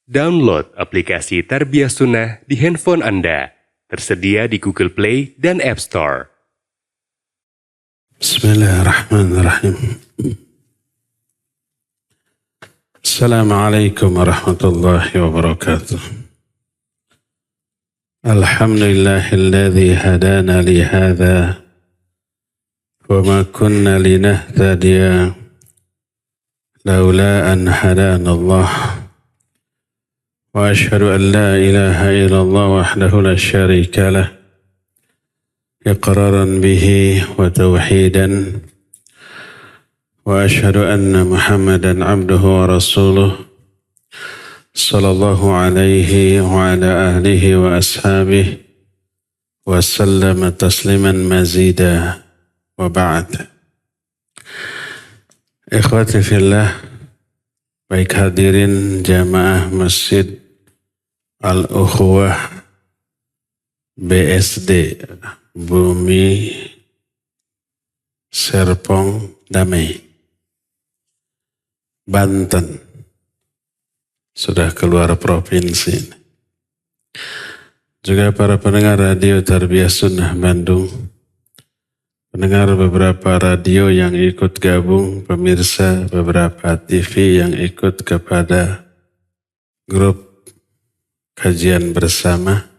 Download aplikasi Tarbiyah Sunnah di handphone Anda. Tersedia di Google Play dan App Store. Bismillahirrahmanirrahim. Assalamualaikum warahmatullahi wabarakatuh. Alhamdulillahilladzi hadana li hadza wa ma kunna linahtadiya laula an hadana Allah. وأشهد أن لا إله إلا الله وحده لا شريك له إقرارا به وتوحيدا وأشهد أن محمدا عبده ورسوله صلى الله عليه وعلى آله وأصحابه وسلم تسليما مزيدا وبعد. Ikhwati fillah, baik hadirin jamaah Masjid Al-Ukhuwah BSD Bumi Serpong Damai Banten, sudah keluar provinsi. Juga para pendengar radio Tarbiyah Sunnah Bandung, pendengar beberapa radio yang ikut gabung, pemirsa beberapa TV yang ikut kepada grup kajian bersama.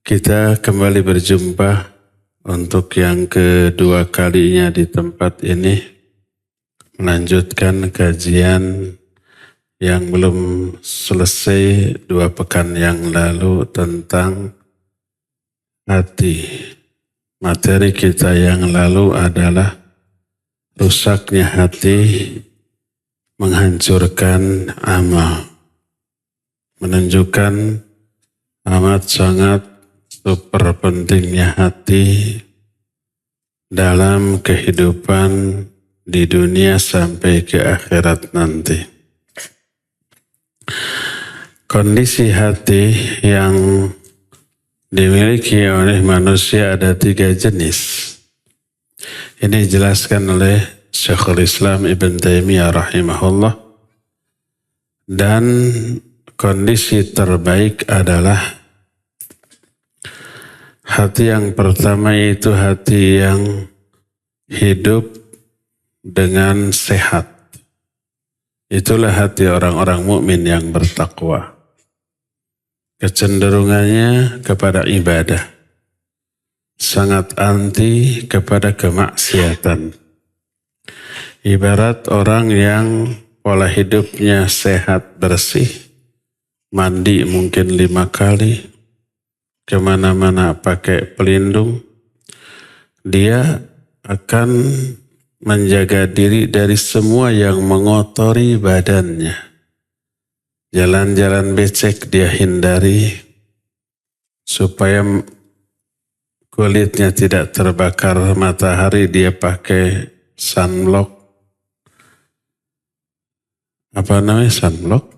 Kita kembali berjumpa untuk yang kedua kalinya di tempat ini, melanjutkan kajian yang belum selesai 2 pekan yang lalu tentang hati. Materi kita yang lalu adalah rusaknya hati menghancurkan amal, menunjukkan amat sangat super pentingnya hati dalam kehidupan di dunia sampai ke akhirat nanti. Kondisi hati yang dimiliki oleh manusia ada 3 jenis. Ini dijelaskan oleh Syekhul Islam Ibn Taimiyah rahimahullah. Dan kondisi terbaik adalah hati yang pertama, yaitu hati yang hidup dengan sehat. Itulah hati orang-orang mukmin yang bertakwa. Kecenderungannya kepada ibadah, sangat anti kepada kemaksiatan. Ibarat orang yang pola hidupnya sehat bersih, mandi mungkin 5 kali, kemana-mana pakai pelindung, dia akan menjaga diri dari semua yang mengotori badannya. Jalan-jalan becek dia hindari supaya kulitnya tidak terbakar matahari. Dia pakai sunblock. Apa namanya sunblock?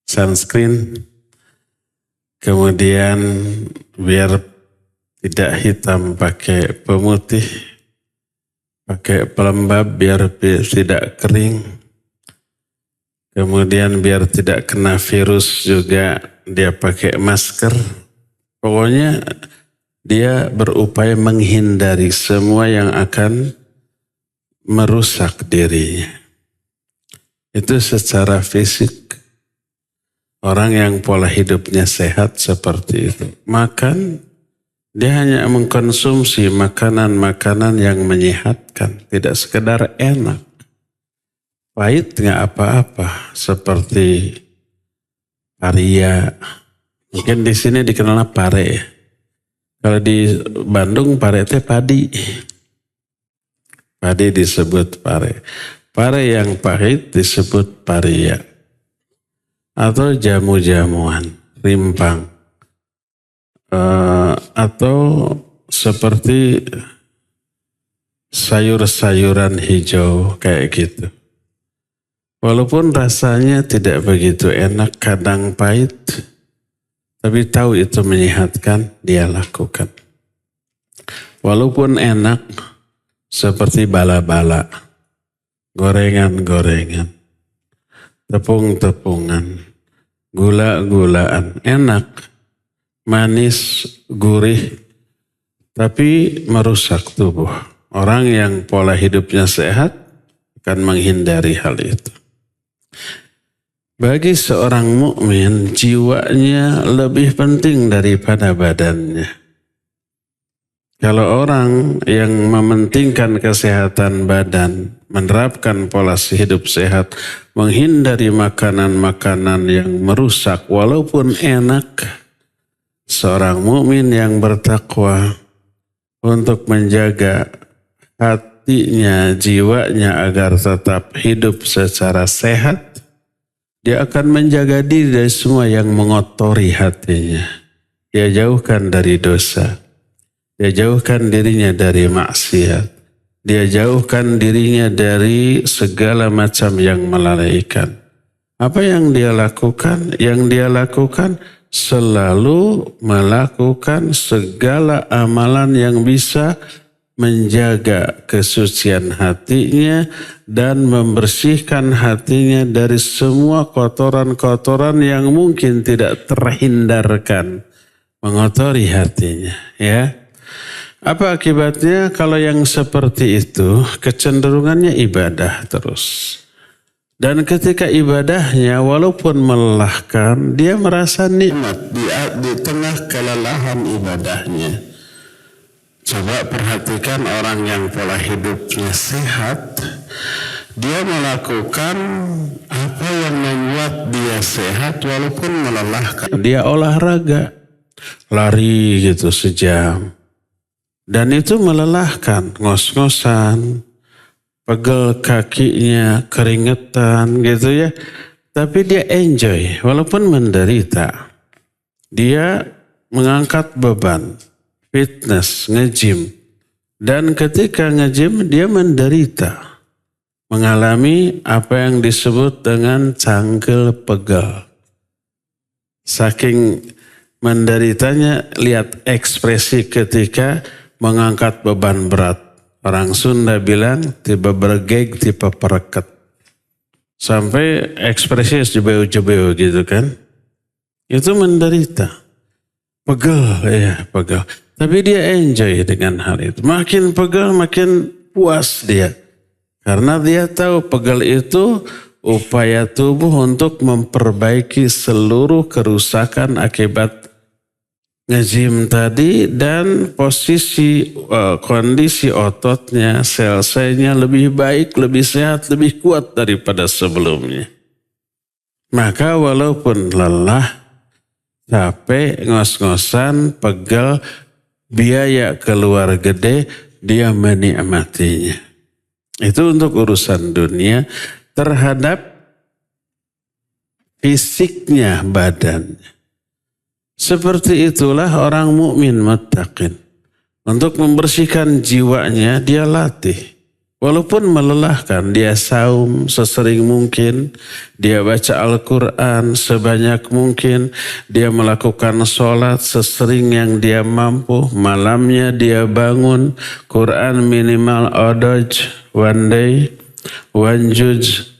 Sunscreen. Kemudian biar tidak hitam pakai pemutih, pakai pelembab biar tidak kering. Kemudian biar tidak kena virus juga dia pakai masker. Pokoknya dia berupaya menghindari semua yang akan merusak dirinya. Itu secara fisik. Orang yang pola hidupnya sehat seperti itu. Makan, dia hanya mengkonsumsi makanan-makanan yang menyehatkan. Tidak sekedar enak. Pahit nggak apa-apa, seperti paria. Mungkin di sini dikenal pare. Kalau di Bandung pare itu padi. Padi disebut pare. Pare yang pahit disebut paria. Atau jamu-jamuan, rimpang. Atau seperti sayur-sayuran hijau kayak gitu. Walaupun rasanya tidak begitu enak, kadang pahit, tapi tahu itu menyehatkan, dia lakukan. Walaupun enak, seperti bala-bala, gorengan-gorengan. tepung-tepungan, gula-gulaan, enak, manis, gurih, tapi merusak tubuh. Orang yang pola hidupnya sehat akan menghindari hal itu. Bagi seorang mukmin, jiwanya lebih penting daripada badannya. Kalau orang yang mementingkan kesehatan badan, menerapkan pola hidup sehat, menghindari makanan-makanan yang merusak walaupun enak, seorang mukmin yang bertakwa untuk menjaga hatinya, jiwanya agar tetap hidup secara sehat, dia akan menjaga diri dari semua yang mengotori hatinya. Dia jauhkan dari dosa. Dia jauhkan dirinya dari maksiat. Dia jauhkan dirinya dari segala macam yang melalaikan. Apa yang dia lakukan? Yang dia lakukan selalu melakukan segala amalan yang bisa menjaga kesucian hatinya dan membersihkan hatinya dari semua kotoran-kotoran yang mungkin tidak terhindarkan mengotori hatinya, ya. Apa akibatnya? Kalau yang seperti itu kecenderungannya ibadah terus. Dan ketika ibadahnya walaupun melelahkan, dia merasa nikmat di tengah kelelahan ibadahnya. Coba perhatikan orang yang pola hidupnya sehat, dia melakukan apa yang membuat dia sehat walaupun melelahkan. Dia olahraga, lari gitu sejam. Dan itu melelahkan, ngos-ngosan, pegel kakinya, keringetan gitu ya. Tapi dia enjoy walaupun menderita. Dia mengangkat beban, fitness, nge-gym. Dan ketika nge-gym dia menderita. Mengalami apa yang disebut dengan cangkel pegel. Saking menderitanya, lihat ekspresi ketika mengangkat beban berat. Orang Sunda bilang tiba bergeg, tiba pereket. Sampai ekspresinya jebeu-jebeu gitu kan. Itu menderita. Pegel, ya pegel. Tapi dia enjoy dengan hal itu. Makin pegel, makin puas dia. Karena dia tahu pegel itu upaya tubuh untuk memperbaiki seluruh kerusakan akibat nge-gym tadi dan posisi kondisi ototnya, sel-selnya lebih baik, lebih sehat, lebih kuat daripada sebelumnya. Maka walaupun lelah, capek, ngos-ngosan, pegel, biaya keluar gede, dia menikmatinya. Itu untuk urusan dunia terhadap fisiknya badannya. Seperti itulah orang mukmin muttaqin. Untuk membersihkan jiwanya dia latih. Walaupun melelahkan, dia saum sesering mungkin, dia baca Al-Quran sebanyak mungkin, dia melakukan sholat sesering yang dia mampu, malamnya dia bangun, Quran minimal odoj, one day, one juz,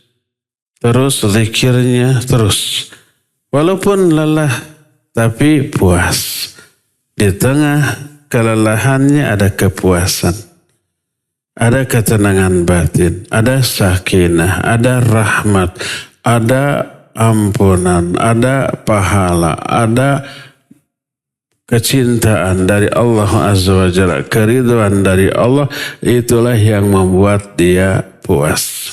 terus zikirnya terus. Walaupun lelah, tapi puas. Di tengah kelelahannya ada kepuasan. Ada ketenangan batin. Ada sakinah. Ada rahmat. Ada ampunan. Ada pahala. Ada kecintaan dari Allah Azza wa Jalla. Keridhaan dari Allah. Itulah yang membuat dia puas.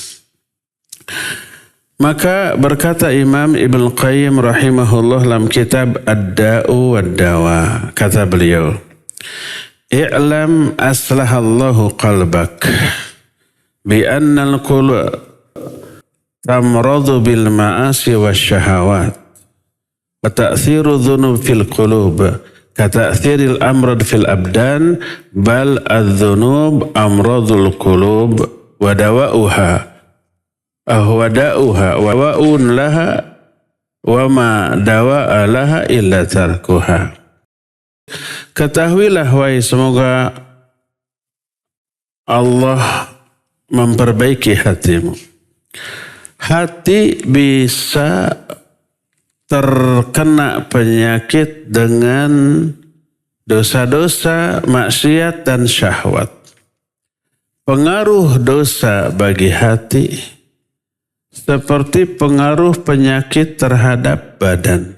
Maka berkata Imam Ibn Qayyim rahimahullah dalam kitab Ad-Da'u wad-Dawa. Kata beliau, "I'lam aslahallahu qalbak bi anna al-qulub tamradu bil ma'asi wasyahawat wa ta'thiru dhunub fil qulub ka ta'thiril amrad fil abdan bal adh-dhunub amradul qulub wa dawa'uha ahwada'uha wa wa'un laha wa ma dawa'a laha illa tarkuha." Ketahuilah wahai, semoga Allah memperbaiki hatimu. Hati bisa terkena penyakit dengan dosa-dosa, maksiat, dan syahwat. Pengaruh dosa bagi hati seperti pengaruh penyakit terhadap badan.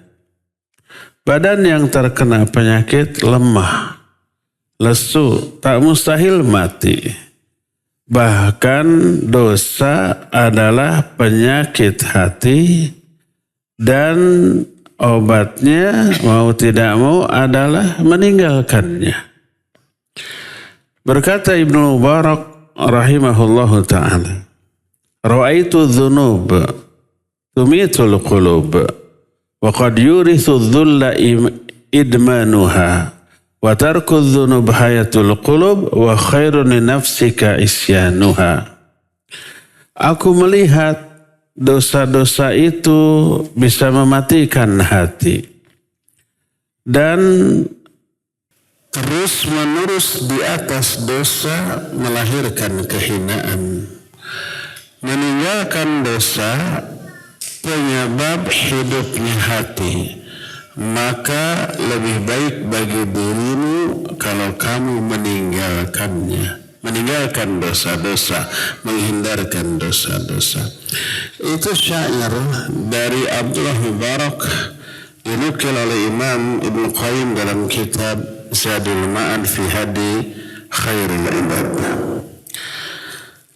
Badan yang terkena penyakit lemah, lesu, tak mustahil mati. Bahkan dosa adalah penyakit hati dan obatnya mau tidak mau adalah meninggalkannya. Berkata Ibnu Mubarak rahimahullahu ta'ala, Ra'aitu dhunub tumitul qulub wa qad yurithu dhulla idmanuha wa tarku dhunub hayatul qulub wa khairun li nafsika isyanuha. Aku melihat dosa-dosa itu bisa mematikan hati dan terus-menerus di atas dosa melahirkan kehinaan. Meninggalkan dosa penyebab hidupnya hati. Maka lebih baik bagi dirimu kalau kamu meninggalkannya. Meninggalkan dosa-dosa, menghindarkan dosa-dosa. Itu syair dari Abdullah Mubarak dinukil oleh Imam Ibn Qayyim dalam kitab Zadul Ma'ad fi Hadi Khairul Ibad.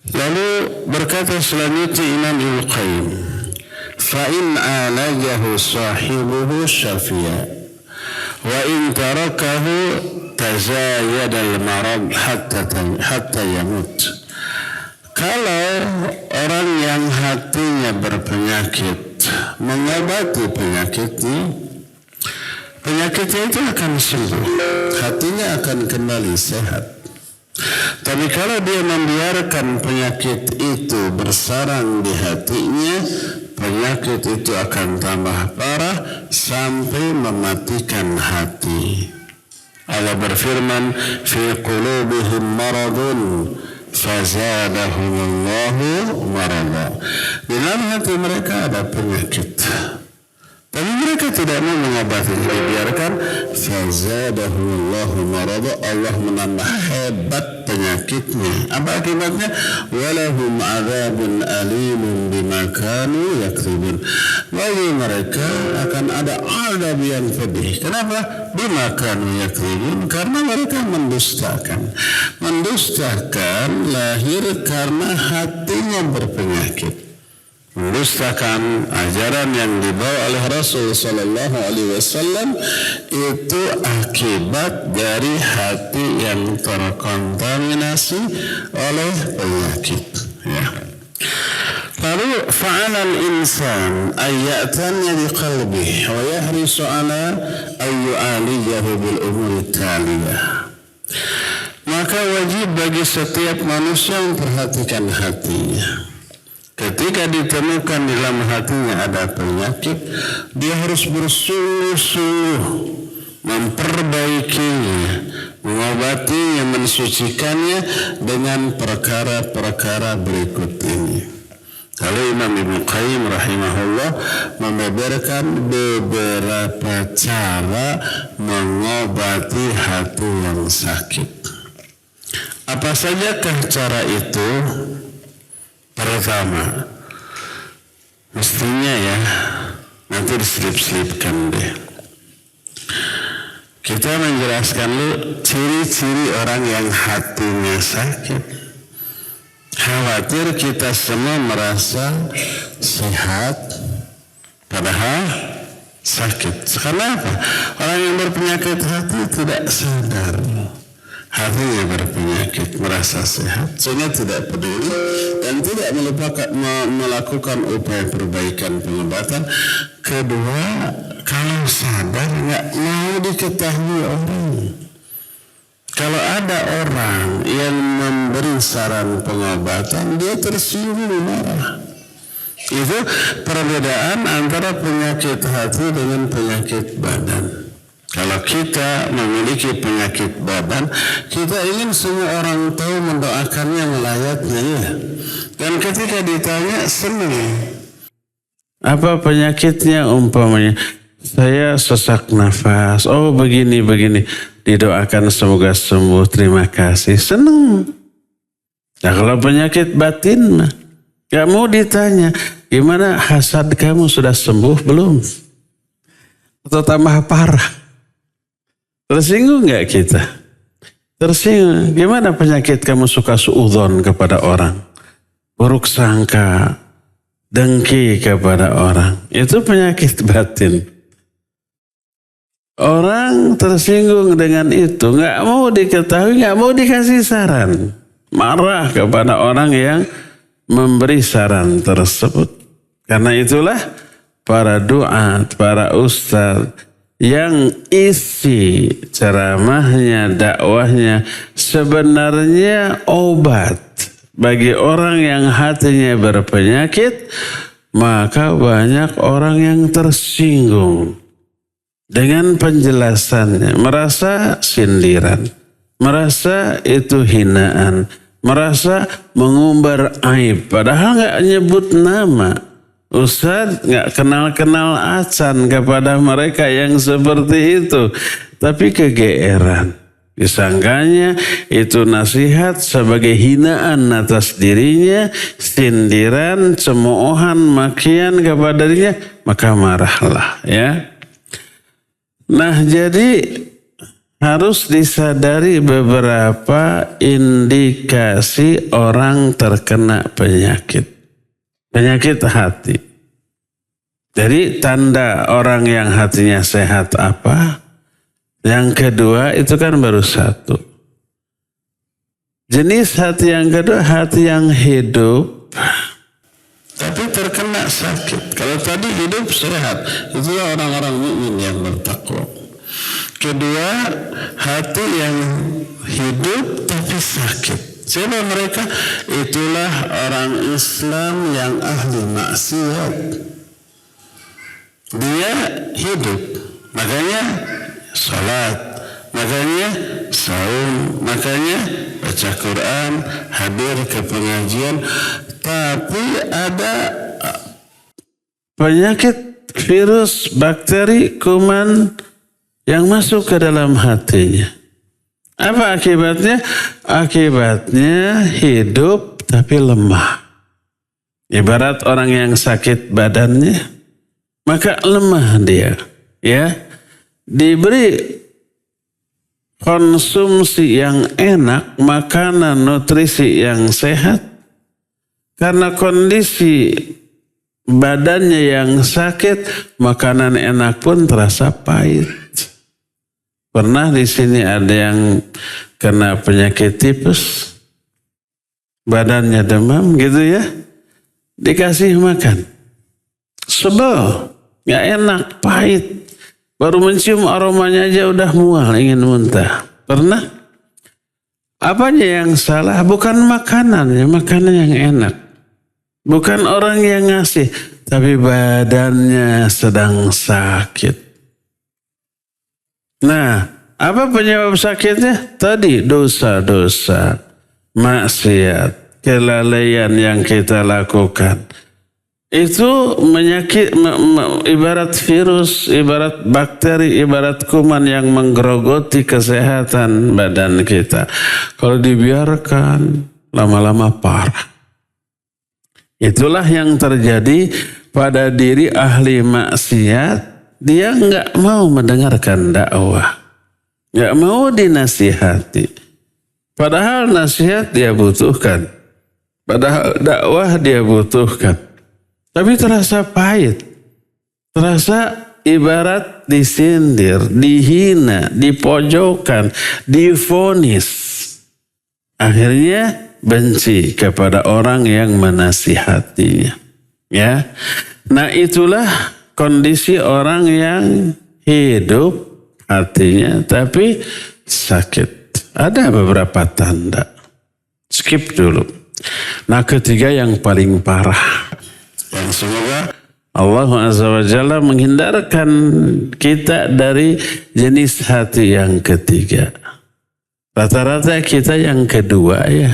Lalu berkata selanjutnya Imam Ibn Qayyim, فَإِنْ عَالَجَهُ صَاحِبُهُ شَفِيًا وَإِنْ تَرَكَهُ تَزَايَدَ الْمَرَضْ حَتَّى يَمُوتْ. Kalau orang yang hatinya berpenyakit mengobati penyakitnya itu akan sembuh, hatinya akan kembali sehat. Tapi kalau dia membiarkan penyakit itu bersarang di hatinya, penyakit itu akan tambah parah sampai mematikan hati. Allah berfirman, fi qulubihim maradun fazadahumullahu marada. Di dalam hati mereka ada penyakit, tapi mereka tidak mau mengobatinya, dibiarkan. Fazadahumullahu marada, Allah menambah hebat penyakitnya. Apa akibatnya? Walahum adzabun alimun bima kanu yakdzibun. Bagi mereka akan ada azab yang pedih. Kenapa? Bima kanu yakdzibun, karena mereka mendustakan. Mendustakan lahir karena hatinya berpenyakit. Mendustakan ajaran yang dibawa oleh Rasul Sallallahu Alaihi Wasallam itu akibat dari hati yang terkontaminasi oleh penyakit. Ya. Lalu fa'alal insan ayyatanya di qalbih wa yahrisu ala ayyu'aliyahu bil umuri taliyah. Maka wajib bagi setiap manusia memperhatikan hatinya. Ketika ditemukan di dalam hatinya ada penyakit, dia harus bersungguh-sungguh memperbaikinya, mengobatinya, mensucikannya dengan perkara-perkara berikut ini. Lalu Imam Ibn Qayyim rahimahullah membeberkan beberapa cara mengobati hati yang sakit. Apa sajakah cara itu? Pertama, mestinya ya, nanti diselip-selipkan deh. Kita menjelaskan dulu ciri-ciri orang yang hatinya sakit. Khawatir kita semua merasa sehat, padahal sakit. Kenapa? Orang yang berpenyakit hati tidak sadar hatinya berpenyakit, merasa sehat, sehingga tidak peduli dan tidak melakukan upaya perbaikan pengobatan. Kedua, kalau sadar nggak mau diketahui orang. Kalau ada orang yang memberi saran pengobatan, dia tersinggung, marah. Itu perbedaan antara penyakit hati dengan penyakit badan. Kalau kita memiliki penyakit badan, kita ingin semua orang tahu, mendoakannya, melayatnya, ya. Dan ketika ditanya, senang. Apa penyakitnya? Umpamanya saya sesak nafas. Oh begini. Didoakan semoga sembuh. Terima kasih. Senang. Nah kalau penyakit batin mah gak mau ditanya. Gimana hasad kamu sudah sembuh belum? Atau tambah parah? Tersinggung gak kita? Tersinggung. Gimana penyakit kamu suka suudzon kepada orang? Buruk sangka. Dengki kepada orang. Itu penyakit batin. Orang tersinggung dengan itu. Gak mau diketahui, gak mau dikasih saran. Marah kepada orang yang memberi saran tersebut. Karena itulah para duat, para ustaz yang isi ceramahnya, dakwahnya sebenarnya obat bagi orang yang hatinya berpenyakit, maka banyak orang yang tersinggung dengan penjelasannya, merasa sindiran, merasa itu hinaan, merasa mengumbar aib, padahal nggak nyebut nama. Ustaz nggak kenal-kenal acan kepada mereka yang seperti itu, tapi kegeeran. Disangkanya itu nasihat sebagai hinaan atas dirinya, sindiran, cemoohan, makian kepada dirinya, maka marahlah ya. Nah jadi harus disadari beberapa indikasi orang terkena penyakit hati. Jadi tanda orang yang hatinya sehat apa? Yang kedua itu kan baru satu. Jenis hati yang kedua, hati yang hidup tapi terkena sakit. Kalau tadi hidup sehat, itulah orang-orang mukmin yang bertakwa. Kedua, hati yang hidup tapi sakit. Siapa mereka? Itulah orang Islam yang ahli maksiat. Dia hidup, makanya salat, makanya saum, makanya baca Quran, hadir ke pengajian. Tapi ada penyakit virus, bakteri, kuman yang masuk ke dalam hatinya. Apa akibatnya? Akibatnya hidup tapi lemah. Ibarat orang yang sakit badannya, maka lemah dia, ya. Diberi konsumsi yang enak, makanan nutrisi yang sehat, karena kondisi badannya yang sakit, makanan enak pun terasa pahit. Pernah di sini ada yang kena penyakit tipes, badannya demam gitu ya, dikasih makan, sebel, gak enak, pahit. Baru mencium aromanya aja udah mual, ingin muntah. Pernah? Apanya yang salah? Bukan makanannya, makanan yang enak. Bukan orang yang ngasih, tapi badannya sedang sakit. Nah, apa penyebab sakitnya? Tadi dosa-dosa, maksiat, kelalaian yang kita lakukan. Itu menyakit, ibarat virus, ibarat bakteri, ibarat kuman yang menggerogoti kesehatan badan kita. Kalau dibiarkan, lama-lama parah. Itulah yang terjadi pada diri ahli maksiat. Dia nggak mau mendengarkan dakwah, nggak mau dinasihati. Padahal nasihat dia butuhkan, padahal dakwah dia butuhkan. Tapi terasa pahit, terasa ibarat disindir, dihina, dipojokkan, divonis. Akhirnya benci kepada orang yang menasihatinya. Ya, nah itulah kondisi orang yang hidup hatinya tapi sakit. Ada beberapa tanda. Skip dulu. Nah ketiga yang paling parah. Yang semoga Allah Azza wa Jalla menghindarkan kita dari jenis hati yang ketiga. Rata-rata kita yang kedua ya.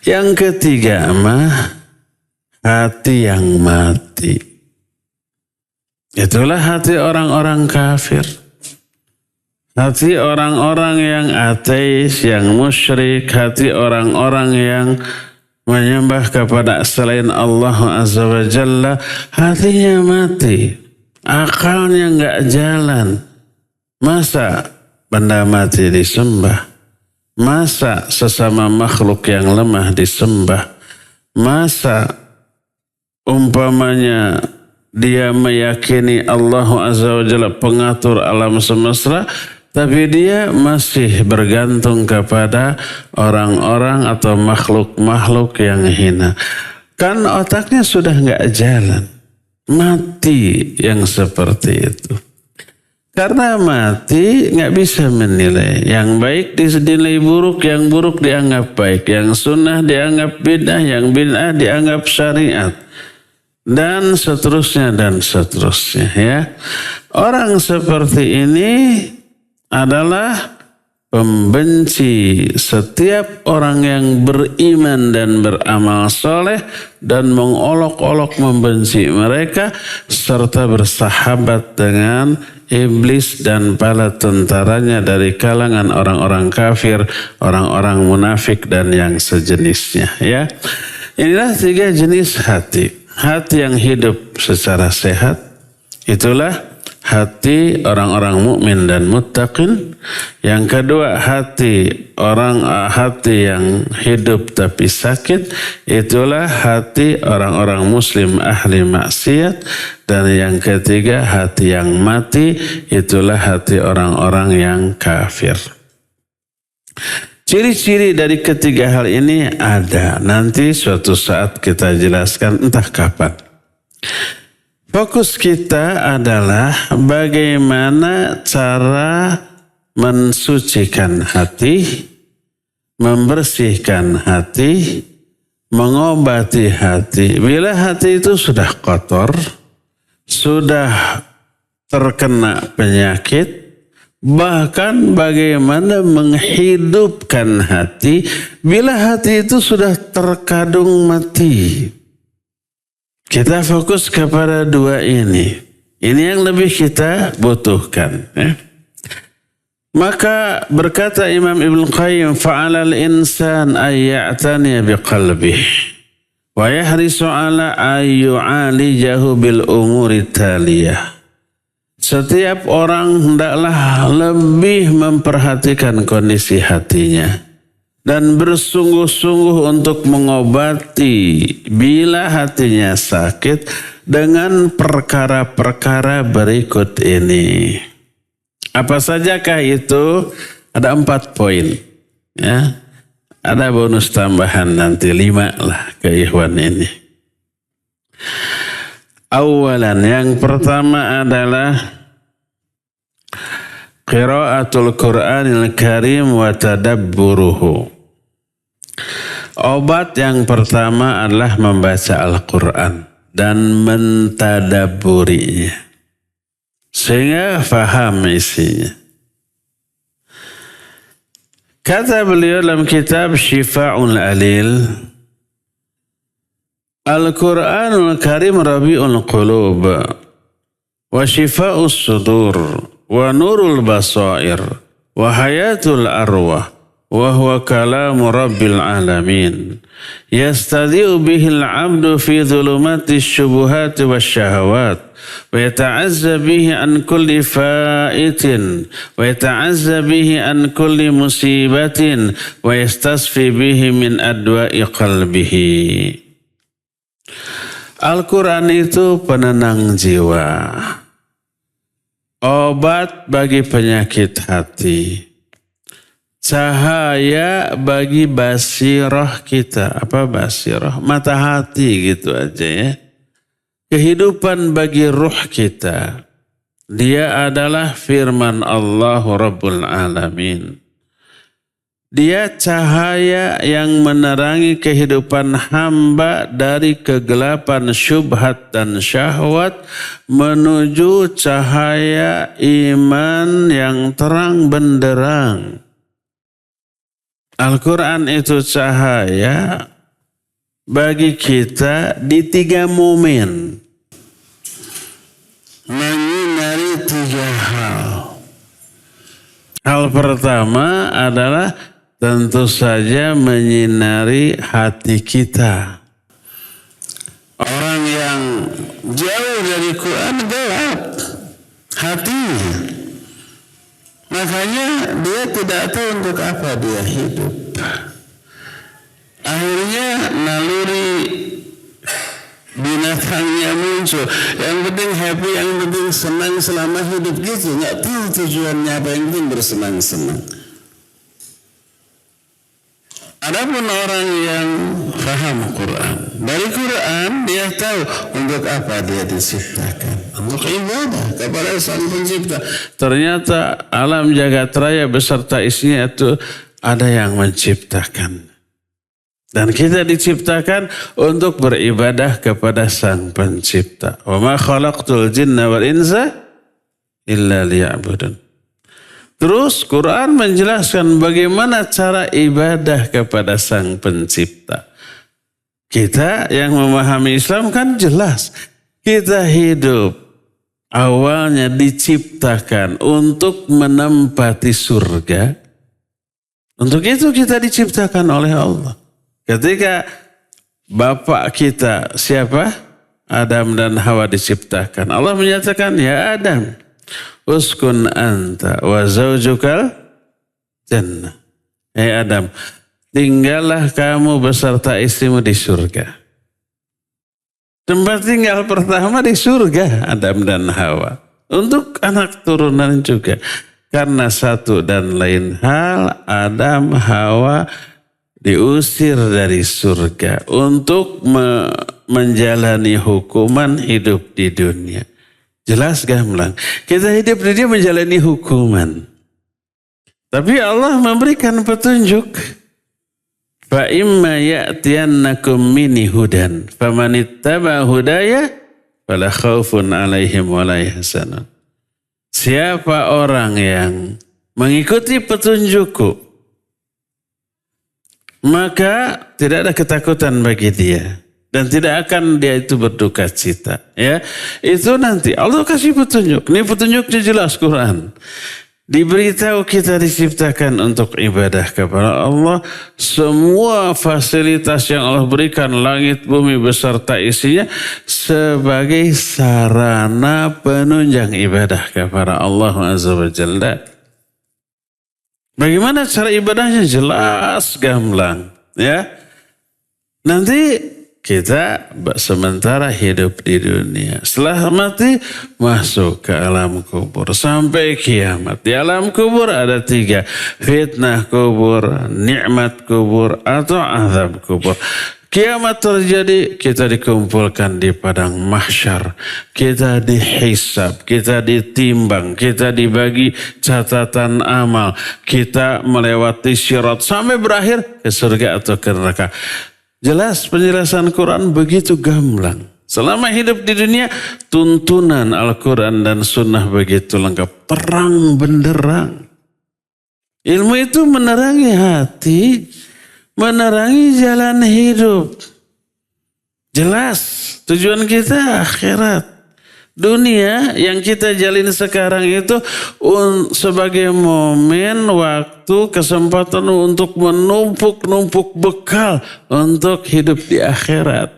Yang ketiga mah hati yang mati. Itulah hati orang-orang kafir. Hati orang-orang yang ateis, yang musyrik, hati orang-orang yang menyembah kepada selain Allah Azza wa Jalla, hatinya mati, akalnya nggak jalan. Masa benda mati disembah? Masa sesama makhluk yang lemah disembah? Masa umpamanya dia meyakini Allah Azza wa Jalla pengatur alam semesta, tapi dia masih bergantung kepada orang-orang atau makhluk-makhluk yang hina. Kan otaknya sudah nggak jalan. Mati yang seperti itu. Karena mati nggak bisa menilai. Yang baik dinilai buruk, yang buruk dianggap baik. Yang sunnah dianggap bid'ah, yang bid'ah dianggap syariat. Dan seterusnya dan seterusnya ya. Orang seperti ini adalah pembenci setiap orang yang beriman dan beramal soleh dan mengolok-olok membenci mereka serta bersahabat dengan iblis dan bala tentaranya dari kalangan orang-orang kafir, orang-orang munafik dan yang sejenisnya ya. Inilah 3 jenis hati. Hati yang hidup secara sehat itulah hati orang-orang mukmin dan muttaqin. Yang kedua, hati yang hidup tapi sakit, itulah hati orang-orang muslim ahli maksiat. Dan yang ketiga, hati yang mati, itulah hati orang-orang yang kafir. Ciri-ciri dari ketiga hal ini ada. Nanti suatu saat kita jelaskan, entah kapan. Fokus kita adalah bagaimana cara mensucikan hati, membersihkan hati, mengobati hati. Bila hati itu sudah kotor, sudah terkena penyakit, bahkan bagaimana menghidupkan hati bila hati itu sudah terkadung mati. Kita fokus kepada 2 ini. Ini yang lebih kita butuhkan. Maka berkata Imam Ibn Qayyim, fa'alal insan ayya'tani biqalbih wa yahrisu ala ayyu'alijahu bil umuri taliyah. Setiap orang hendaklah lebih memperhatikan kondisi hatinya dan bersungguh-sungguh untuk mengobati bila hatinya sakit dengan perkara-perkara berikut ini. Apa sajakah itu? Ada 4 poin. Ya. Ada bonus tambahan nanti 5 lah ke ikhwan ini. Awalan, yang pertama adalah qiraatul Qur'anil Karim wa tadabburuhu. Obat yang pertama adalah membaca Al-Quran dan mentadabburinya sehingga faham isinya. Kata beliau dalam kitab Syifa'ul Alil, Al-Quranul Karim Rabi'ul Qulub wa Shifa'us Sudur wa Nurul Basair wa Hayatul Arwah wa huwa kalamu Rabbil Alamin yastadi'u bihil abdu fi dhulumati syubuhati wa syahawat wa yata'azza bihi an kulli fa'itin wa yata'azza bihi an kulli musibatin wa yastasfi bihi min adwa'i qalbihi. Al-Quran itu penenang jiwa, obat bagi penyakit hati, cahaya bagi basirah kita. Apa basirah? Mata hati gitu aja ya. Kehidupan bagi ruh kita. Dia adalah firman Allah Rabbul Alamin. Dia cahaya yang menerangi kehidupan hamba dari kegelapan syubhat dan syahwat menuju cahaya iman yang terang benderang. Al-Quran itu cahaya bagi kita di 3 momen. Menyinari 3 hal. Hal pertama adalah tentu saja menyinari hati kita. Orang yang jauh dari Quran gelap hatinya. Makanya dia tidak tahu untuk apa dia hidup. Akhirnya naluri binatangnya muncul. Yang penting happy, yang penting senang selama hidup gitu. Nggak tahu tujuannya apa, yang penting bersenang-senang. Adapun orang yang paham Quran, dari Quran dia tahu untuk apa dia diciptakan. Untuk ibadah kepada Sang Pencipta. Ternyata alam jagat raya beserta isinya itu ada yang menciptakan. Dan kita diciptakan untuk beribadah kepada Sang Pencipta. Wa ma khalaqtul jinna wal insa illa liya'budun. Terus Quran menjelaskan bagaimana cara ibadah kepada Sang Pencipta. Kita yang memahami Islam kan jelas. Kita hidup awalnya diciptakan untuk menempati surga. Untuk itu kita diciptakan oleh Allah. Ketika bapak kita siapa? Adam dan Hawa diciptakan. Allah menyatakan, ya Adam, uskun anta wa zaujukal jannah. Adam, tinggallah kamu beserta istrimu di surga. Tempat tinggal pertama di surga Adam dan Hawa. Untuk anak turunan juga. Karena satu dan lain hal Adam Hawa diusir dari surga untuk menjalani hukuman hidup di dunia. Jelas gamblang. Kita hidup di dunia menjalani hukuman. Tapi Allah memberikan petunjuk. Fa imma ya'tiyannakum minni hudan famanittaba hudaya fala khaufun 'alaihim wa la yahzanun. Siapa orang yang mengikuti petunjukku, maka tidak ada ketakutan bagi dia dan tidak akan dia itu berduka cita. Ya, itu nanti Allah kasih petunjuk. Ini petunjuknya jelas Quran. Diberitahu kita diciptakan untuk ibadah kepada Allah. Semua fasilitas yang Allah berikan, langit bumi beserta isinya, sebagai sarana penunjang ibadah kepada Allah Azza wa Jalla. Bagaimana cara ibadahnya? Jelas gamblang. Ya. Nanti kita sementara hidup di dunia. Setelah mati masuk ke alam kubur sampai kiamat. Di alam kubur ada 3. Fitnah kubur, nikmat kubur, atau azab kubur. Kiamat terjadi, kita dikumpulkan di padang mahsyar. Kita dihisab, kita ditimbang, kita dibagi catatan amal. Kita melewati syirat sampai berakhir ke surga atau ke neraka. Jelas penjelasan Quran begitu gamblang. Selama hidup di dunia, tuntunan Al-Quran dan Sunnah begitu lengkap. Terang benderang. Ilmu itu menerangi hati, menerangi jalan hidup. Jelas tujuan kita akhirat. Dunia yang kita jalin sekarang itu sebagai momen, waktu, kesempatan untuk menumpuk-numpuk bekal untuk hidup di akhirat.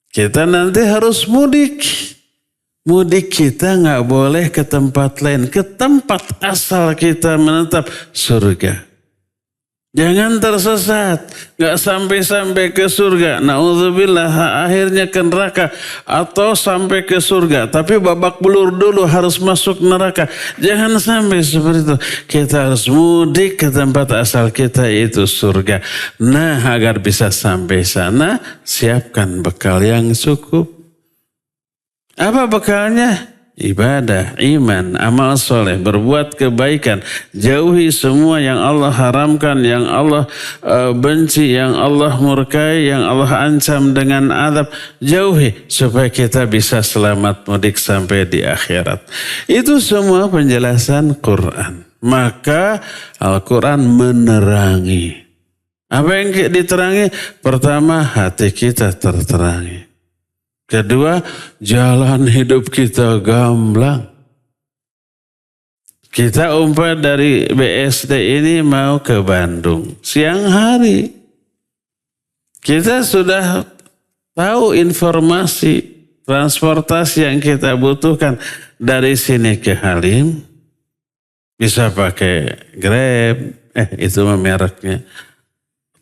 Kita nanti harus mudik. Mudik kita nggak boleh ke tempat lain. Ke tempat asal kita menetap, surga. Jangan tersesat, gak sampai-sampai ke surga. Na'udzubillah, akhirnya ke neraka. Atau sampai ke surga, tapi babak belur dulu harus masuk neraka. Jangan sampai seperti itu. Kita harus mudik ke tempat asal kita, yaitu surga. Nah, agar bisa sampai sana, siapkan bekal yang cukup. Apa bekalnya? Ibadah, iman, amal soleh, berbuat kebaikan, jauhi semua yang Allah haramkan, yang Allah benci, yang Allah murkai, yang Allah ancam dengan azab. Jauhi supaya kita bisa selamat mudik sampai di akhirat. Itu semua penjelasan Quran. Maka Al-Quran menerangi. Apa yang diterangi? Pertama, hati kita terterangi. Kedua, jalan hidup kita gamblang. Kita umpah dari BSD ini mau ke Bandung. Siang hari. Kita sudah tahu informasi transportasi yang kita butuhkan. Dari sini ke Halim. Bisa pakai Grab. Itu mereknya.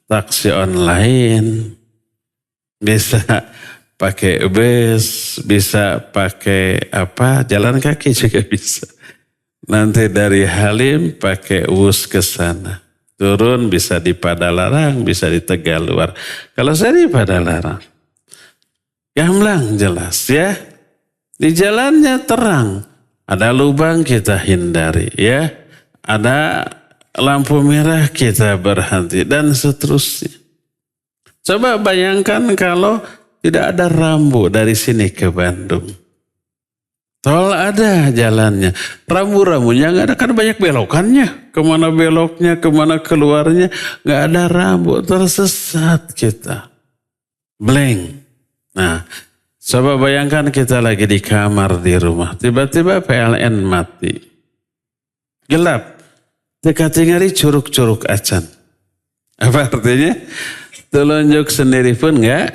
Taksi online. Bisa pakai bus. Bisa pakai apa? Jalan kaki juga bisa. Nanti dari Halim pakai wus ke sana. Turun bisa di Padalarang, bisa di Tegaluar. Kalau saya di Padalarang. Gamblang jelas ya. Di jalannya terang. Ada lubang kita hindari ya. Ada lampu merah kita berhenti dan seterusnya. Coba bayangkan kalau tidak ada rambu dari sini ke Bandung. Tol ada jalannya. Rambu-rambunya nggak ada, kan banyak belokannya. Kemana beloknya, kemana keluarnya. Nggak ada rambu, tersesat kita. Blank. Nah, coba bayangkan kita lagi di kamar di rumah. Tiba-tiba PLN mati. Gelap. Teka-tingari curug-curug acan. Apa artinya? Telunjuk sendiri pun nggak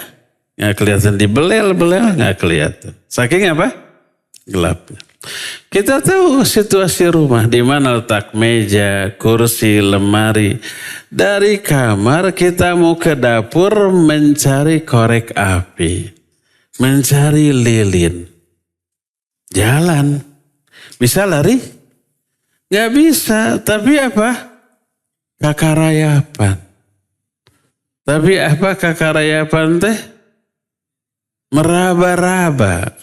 kelihatan. Dibelel-belel nggak kelihatan. Saking apa? Gelapnya. Kita tahu situasi rumah di mana letak meja, kursi, lemari. Dari kamar kita mau ke dapur mencari korek api, mencari lilin. Jalan. Bisa lari? Gak bisa. Tapi apa? Kakarayapan. Tapi apa kakarayapan teh? Meraba-raba.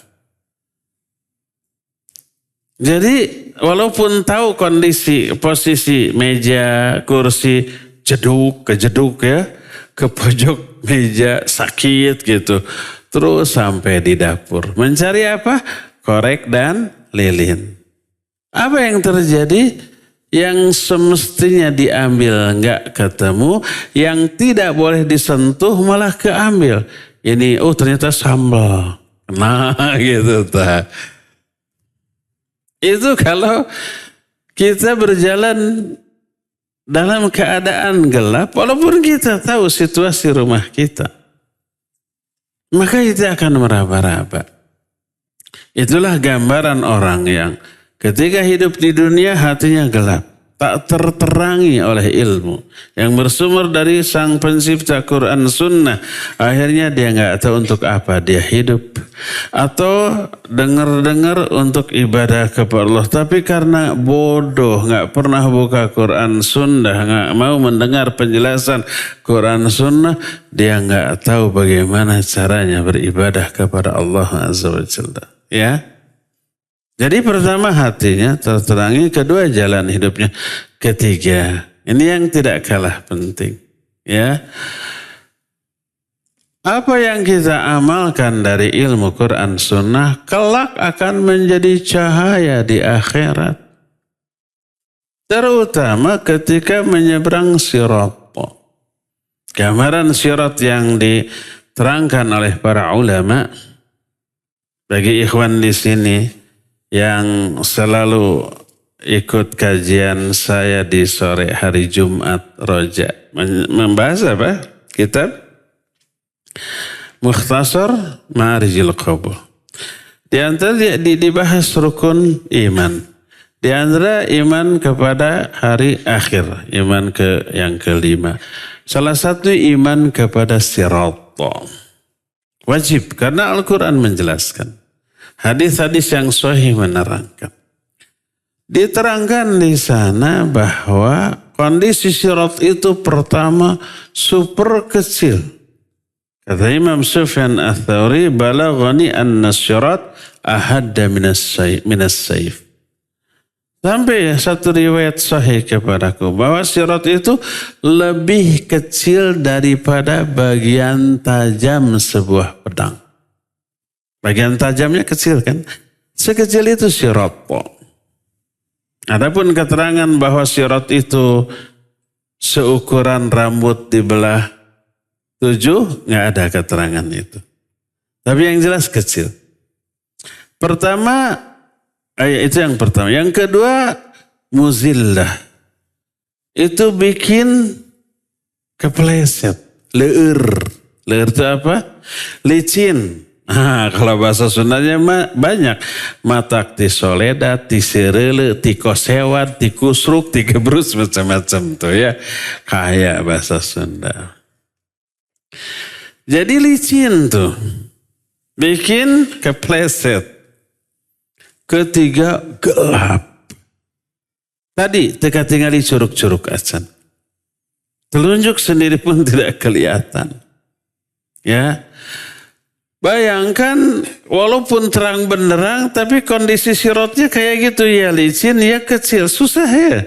Jadi walaupun tahu kondisi, posisi meja, kursi, kejeduk ya, ke pojok meja sakit gitu. Terus sampai di dapur. Mencari apa? Korek dan lilin. Apa yang terjadi? Yang semestinya diambil nggak ketemu, yang tidak boleh disentuh malah keambil. Ini ternyata sambal. Nah gitu tak. Itu kalau kita berjalan dalam keadaan gelap, walaupun kita tahu situasi rumah kita, maka kita akan meraba-raba. Itulah gambaran orang yang ketika hidup di dunia hatinya gelap, tak terterangi oleh ilmu yang bersumber dari Sang Pencipta Quran Sunnah. Akhirnya dia nggak tahu untuk apa dia hidup, atau dengar-dengar untuk ibadah kepada Allah, tapi karena bodoh nggak pernah buka Quran Sunnah, nggak mau mendengar penjelasan Quran Sunnah, dia nggak tahu bagaimana caranya beribadah kepada Allah Azza wa Jalla. Ya. Jadi pertama hatinya terterangi, kedua jalan hidupnya, ketiga ini yang tidak kalah penting, ya. Apa yang kita amalkan dari ilmu Quran Sunnah kelak akan menjadi cahaya di akhirat, terutama ketika menyeberang sirat. Gambaran sirat yang diterangkan oleh para ulama bagi ikhwan di sini yang selalu ikut kajian saya di sore hari Jumat Roja. Membahas apa? Kitab Mukhtasar Ma'arijil Qabul. Di antara dibahas rukun iman. Di antara iman kepada hari akhir. Iman yang kelima. Salah satu iman kepada sirat. Wajib karena Al-Quran menjelaskan. Hadis-hadis yang sahih menerangkan. Diterangkan di sana bahwa kondisi sirat itu pertama super kecil. Kata Imam Sufyan Ats-Tsauri, balaghani anna sirat ahadda minas sayf. Sampai satu riwayat sahih kepadaku bahwa sirat itu lebih kecil daripada bagian tajam sebuah pedang. Bagian tajamnya kecil kan? Sekecil itu sirat. Adapun keterangan bahwa sirat itu seukuran rambut dibelah 7, nggak ada keterangan itu. Tapi yang jelas kecil. Pertama, itu yang pertama. Yang kedua, muzillah. Itu bikin kepleset, leur. Leur itu apa? Licin. Kalau bahasa Sundanya banyak. Matak ti soledat, ti serele, ti kosewat, ti kusruk, ti gebrus, macam-macam tuh ya. Kayak bahasa Sunda. Jadi licin tuh. Bikin kepleset. Ketiga, gelap. Tadi teka tinggal di curug-curug acan. Telunjuk sendiri pun tidak kelihatan. Ya. Bayangkan walaupun terang benderang tapi kondisi sirotnya kayak gitu ya, licin ya, kecil, susah ya.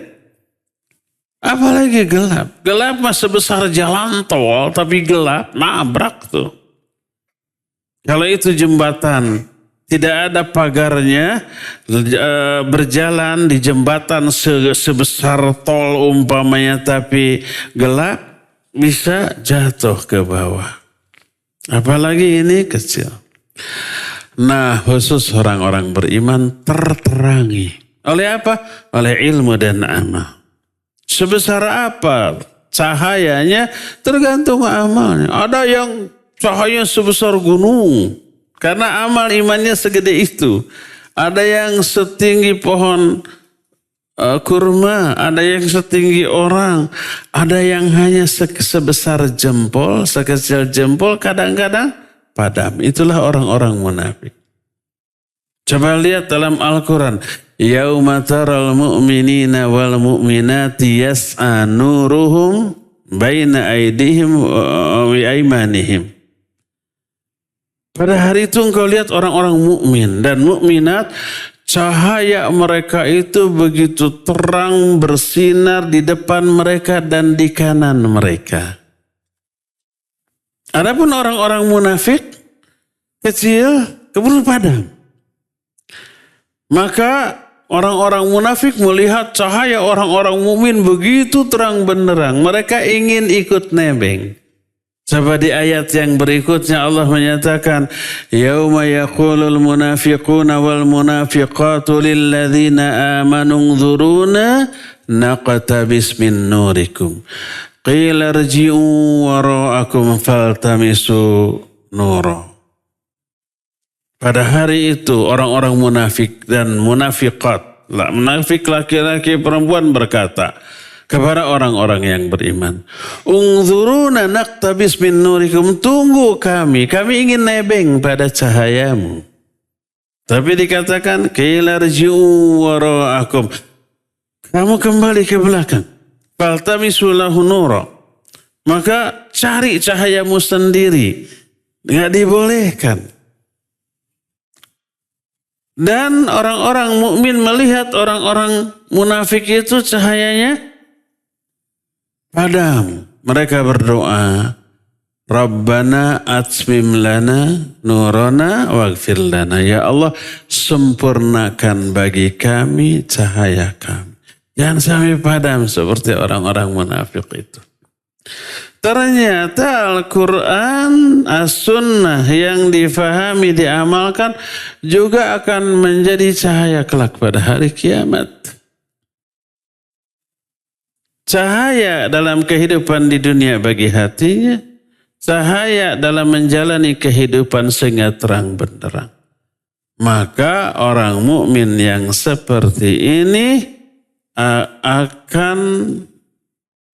Apalagi gelap. Gelap mah sebesar jalan tol tapi gelap, nabrak tuh. Kalau itu jembatan tidak ada pagarnya, berjalan di jembatan sebesar tol umpamanya tapi gelap, bisa jatuh ke bawah. Apalagi ini kecil. Nah, khusus orang-orang beriman terterangi. Oleh apa? Oleh ilmu dan amal. Sebesar apa cahayanya tergantung amalnya. Ada yang cahayanya sebesar gunung. Karena amal imannya segede itu. Ada yang setinggi pohon kurma, ada yang setinggi orang, ada yang hanya sebesar jempol, sekecil jempol, kadang-kadang padam. Itulah orang-orang munafik. Coba lihat dalam Al-Quran. Yauma taral mu'minina wal mu'minati yas'a nuruhum baina aydihim wa aymanihim. Pada hari itu engkau lihat orang-orang mukmin dan mukminat, cahaya mereka itu begitu terang bersinar di depan mereka dan di kanan mereka. Adapun orang-orang munafik kecil keburu padam. Maka orang-orang munafik melihat cahaya orang-orang mukmin begitu terang benderang, mereka ingin ikut nebeng. Coba di ayat yang berikutnya Allah menyatakan, yauma yaqulul munafiquna wal munafiqatu lil ladzina amanu nzuruna naqtabis min nurikum qila irji'u wara'akum faltamisu nura. Pada hari itu orang-orang munafik dan munafiqat, munafik laki-laki perempuan berkata kepada orang-orang yang beriman, ungzuruna naqtabis min nurikum, tunggu kami ingin nebeng pada cahayamu. Tapi dikatakan qila irji'u wara'akum, kamu kembali ke belakang, faltamisu lahu nura, maka cari cahayamu sendiri, enggak dibolehkan. Dan orang-orang mukmin melihat orang-orang munafik itu cahayanya padam. Mereka berdoa, Rabbana atmim lana nurana waghfir lana. Ya Allah, sempurnakan bagi kami cahaya kami. Jangan sampai padam seperti orang-orang munafik itu. Ternyata Al-Quran, As-Sunnah yang difahami, diamalkan juga akan menjadi cahaya kelak pada hari kiamat. Cahaya dalam kehidupan di dunia bagi hatinya, cahaya dalam menjalani kehidupan sehingga terang benderang. Maka orang mukmin yang seperti ini akan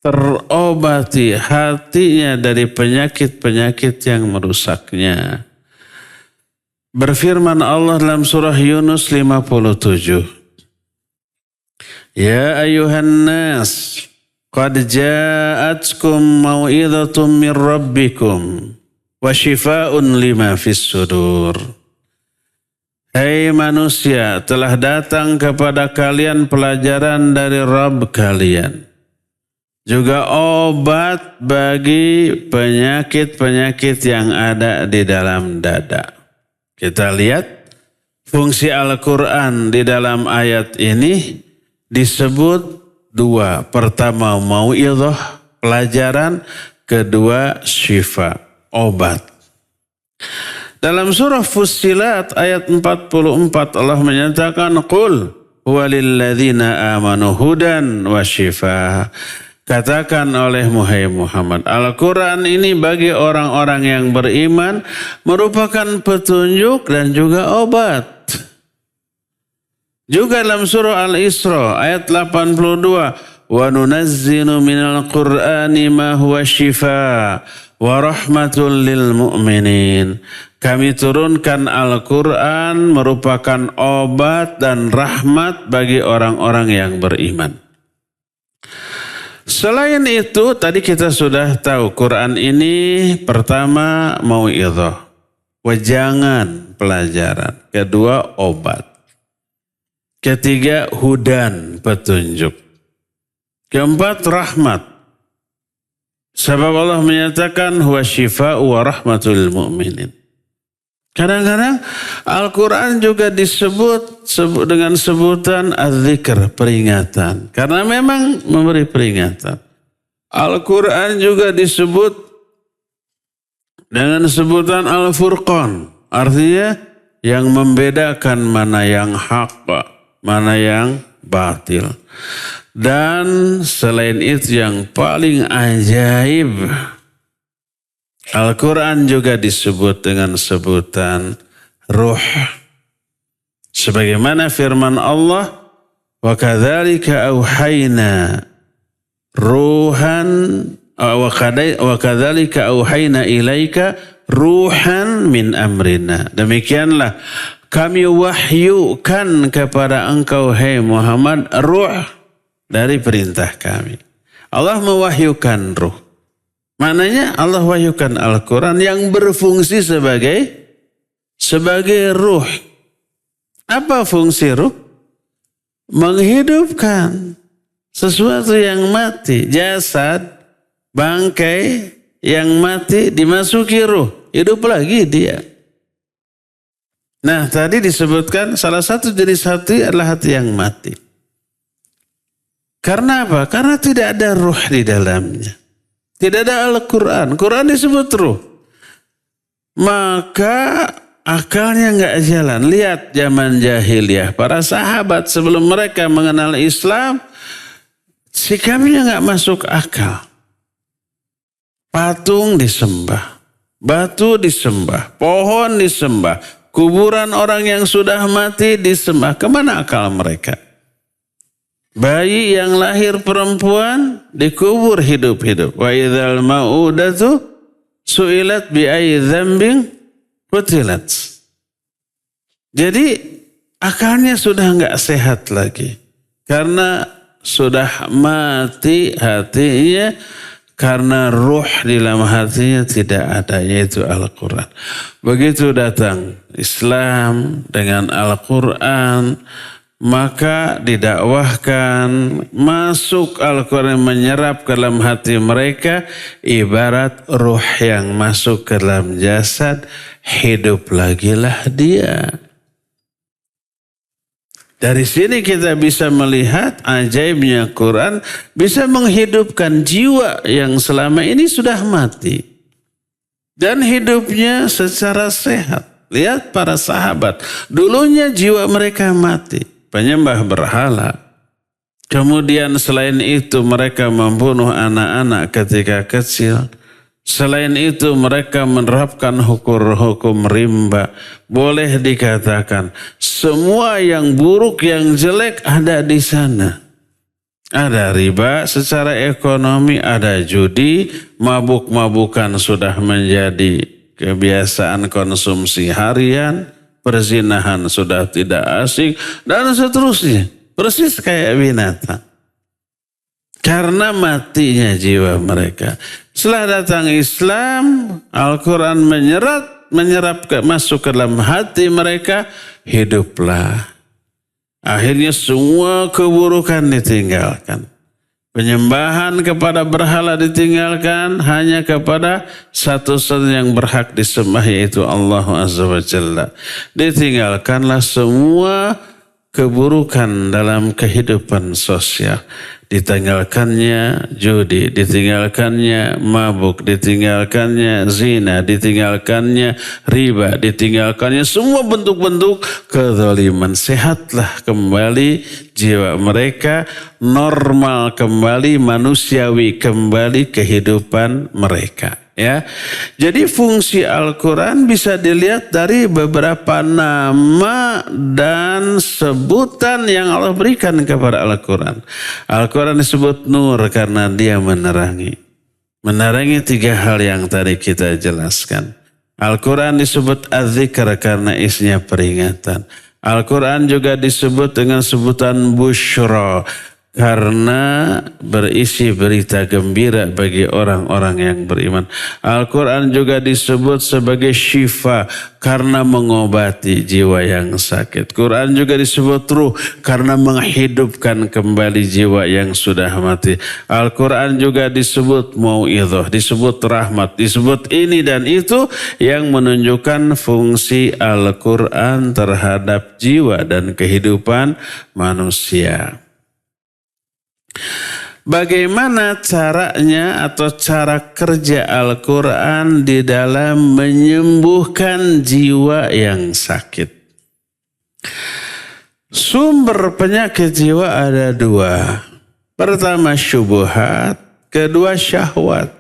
terobati hatinya dari penyakit-penyakit yang merusaknya. Berfirman Allah dalam surah Yunus 57. Ya ayuhan nas, qad ja'atkum mau'idhatum min rabbikum wa shifaa'un lima fis sudur. Hai manusia, telah datang kepada kalian pelajaran dari Rabb kalian, juga obat bagi penyakit-penyakit yang ada di dalam dada. Kita lihat fungsi Al-Quran di dalam ayat ini disebut dua. Pertama mau'idhah, pelajaran. Kedua syifa, obat. Dalam surah Fussilat ayat 44 Allah menyatakan qul huwalilladzina amanu hudan wa syifa. Katakan oleh Muhammad, Al-Quran ini bagi orang-orang yang beriman merupakan petunjuk dan juga obat. Juga dalam surah Al-Isra ayat 82, wa nunazzilu minal Qur'ani ma huwa shifa wa rahmatul lil mu'minin. Kami turunkan Al-Quran merupakan obat dan rahmat bagi orang-orang yang beriman. Selain itu, tadi kita sudah tahu Quran ini pertama mau'idhah, wejangan, pelajaran. Kedua obat. Ketiga hudan, petunjuk. Keempat rahmat. Sebab Allah menyatakan huwa syifa'u wa rahmatul mu'minin. Kadang-kadang Al-Quran juga disebut dengan sebutan az-zikr, peringatan. Karena memang memberi peringatan. Al-Quran juga disebut dengan sebutan Al-Furqan. Artinya yang membedakan mana yang hak, mana yang batil. Dan selain itu yang paling ajaib, Al-Quran juga disebut dengan sebutan ruh. Sebagaimana firman Allah, wa kadzalika auhayna ruhan wa kadzalika auhayna ilaika ruhan min amrina. Demikianlah kami wahyukan kepada engkau hai Muhammad ruh dari perintah kami. Allah mewahyukan ruh. Maknanya Allah wahyukan Al-Quran yang berfungsi sebagai ruh. Apa fungsi ruh? Menghidupkan sesuatu yang mati. Jasad, bangkai yang mati dimasuki ruh. Hidup lagi dia. Nah tadi disebutkan salah satu jenis hati adalah hati yang mati. Karena apa? Karena tidak ada ruh di dalamnya. Tidak ada Al-Quran. Quran disebut ruh. Maka akalnya nggak jalan. Lihat zaman jahiliyah. Para sahabat sebelum mereka mengenal Islam, sikapnya nggak masuk akal. Patung disembah. Batu disembah. Pohon disembah. Kuburan orang yang sudah mati disembah. Kemana akal mereka? Bayi yang lahir perempuan dikubur hidup-hidup. Wa idzal mau'udatu su'ilat bi ayyi dzambin qutilat. Jadi akalnya sudah enggak sehat lagi. Karena sudah mati hatinya, karena ruh di dalam hatinya tidak ada, yaitu Al-Quran. Begitu datang Islam dengan Al-Quran, maka didakwahkan, masuk Al-Quran menyerap ke dalam hati mereka, ibarat ruh yang masuk ke dalam jasad, hidup lagilah dia. Dari sini kita bisa melihat ajaibnya Quran bisa menghidupkan jiwa yang selama ini sudah mati. Dan hidupnya secara sehat. Lihat para sahabat, dulunya jiwa mereka mati. Penyembah berhala. Kemudian selain itu mereka membunuh anak-anak ketika kecil. Selain itu mereka menerapkan hukum rimba. Boleh dikatakan semua yang buruk, yang jelek ada di sana. Ada riba secara ekonomi, ada judi, mabuk-mabukan sudah menjadi kebiasaan konsumsi harian. Perzinahan sudah tidak asik, dan seterusnya. Persis kayak binatang. Karena matinya jiwa mereka. Setelah datang Islam, Al-Quran menyerap masuk ke dalam hati mereka, hiduplah. Akhirnya semua keburukan ditinggalkan. Penyembahan kepada berhala ditinggalkan, hanya kepada satu-satunya yang berhak disembah, yaitu Allah Azza wa Jalla. Ditinggalkanlah semua keburukan dalam kehidupan sosial. ditinggalkannya judi, ditinggalkannya mabuk, ditinggalkannya zina, ditinggalkannya riba, ditinggalkannya semua bentuk-bentuk kezaliman. Sehatlah kembali jiwa mereka, normal kembali, manusiawi kembali kehidupan mereka. Ya, jadi fungsi Al-Quran bisa dilihat dari beberapa nama dan sebutan yang Allah berikan kepada Al-Quran. Al-Quran disebut nur karena dia menerangi. Menerangi 3 hal yang tadi kita jelaskan. Al-Quran disebut Az-Zikr karena isinya peringatan. Al-Quran juga disebut dengan sebutan Busyra karena berisi berita gembira bagi orang-orang yang beriman. Al-Quran juga disebut sebagai syifa karena mengobati jiwa yang sakit. Quran juga disebut ruh karena menghidupkan kembali jiwa yang sudah mati. Al-Quran juga disebut mau'idhah, disebut rahmat, disebut ini dan itu yang menunjukkan fungsi Al-Quran terhadap jiwa dan kehidupan manusia. Bagaimana caranya atau cara kerja Al-Quran di dalam menyembuhkan jiwa yang sakit? Sumber penyakit jiwa ada 2. Pertama syubhat, kedua syahwat.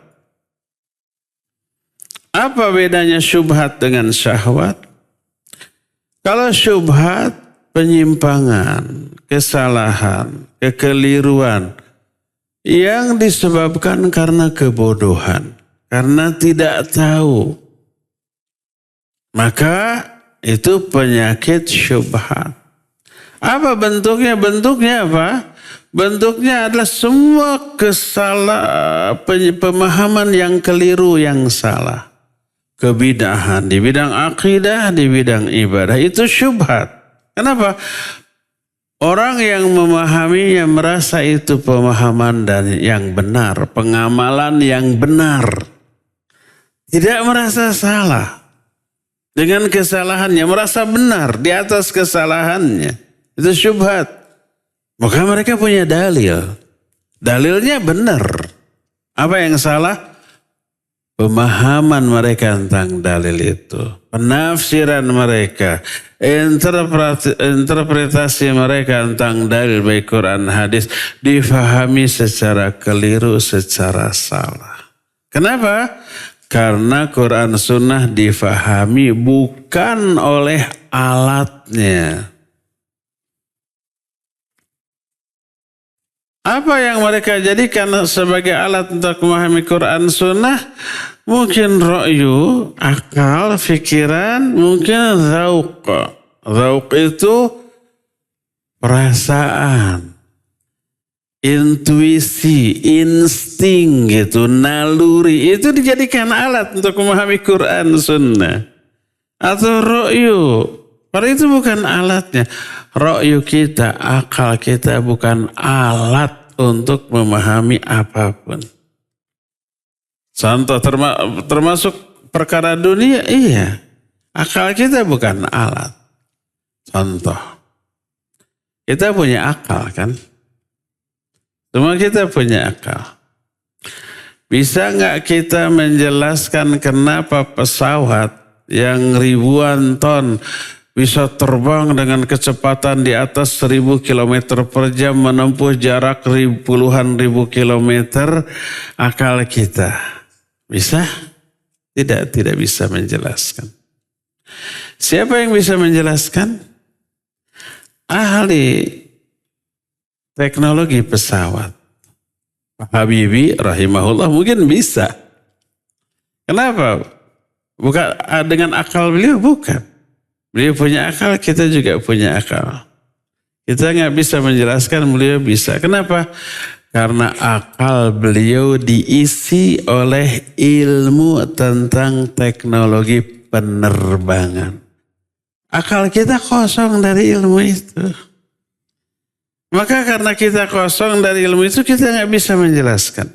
Apa bedanya syubhat dengan syahwat? Kalau syubhat, penyimpangan, kesalahan, kekeliruan yang disebabkan karena kebodohan, karena tidak tahu. Maka itu penyakit syubhat. Apa bentuknya? Bentuknya apa? Bentuknya adalah semua pemahaman yang keliru, yang salah. Kebidahan di bidang akidah, di bidang ibadah, itu syubhat. Kenapa? Orang yang memahaminya merasa itu pemahaman dan yang benar, pengamalan yang benar. Tidak merasa salah. Dengan kesalahannya merasa benar di atas kesalahannya. Itu syubhat. Maka mereka punya dalil. Dalilnya benar. Apa yang salah? Pemahaman mereka tentang dalil itu. Penafsiran mereka. Interpretasi mereka tentang dalil baik Quran hadis difahami secara keliru, secara salah. Kenapa? Karena Quran sunnah difahami bukan oleh alatnya. Apa yang mereka jadikan sebagai alat untuk memahami Quran sunnah? Mungkin ra'yu, akal, pikiran, mungkin zauq. Zauq itu perasaan, intuisi, insting gitu, naluri. Itu dijadikan alat untuk memahami Quran sunnah. Atau ra'yu, padahal itu bukan alatnya. Ra'yu kita, akal kita bukan alat untuk memahami apapun. Contoh termasuk perkara dunia, iya. Akal kita bukan alat. Contoh, kita punya akal kan? Semua kita punya akal. Bisa nggak kita menjelaskan kenapa pesawat yang ribuan ton bisa terbang dengan kecepatan di atas 1000 km per jam menempuh jarak puluhan ribu kilometer? Akal kita bisa? Tidak bisa menjelaskan. Siapa yang bisa menjelaskan? Ahli teknologi pesawat. Pak Habibie rahimahullah mungkin bisa. Kenapa? Bukan dengan akal beliau, bukan. Beliau punya akal, kita juga punya akal. Kita nggak bisa menjelaskan, beliau bisa. Kenapa? Karena akal beliau diisi oleh ilmu tentang teknologi penerbangan. Akal kita kosong dari ilmu itu. Maka karena kita kosong dari ilmu itu, kita nggak bisa menjelaskan.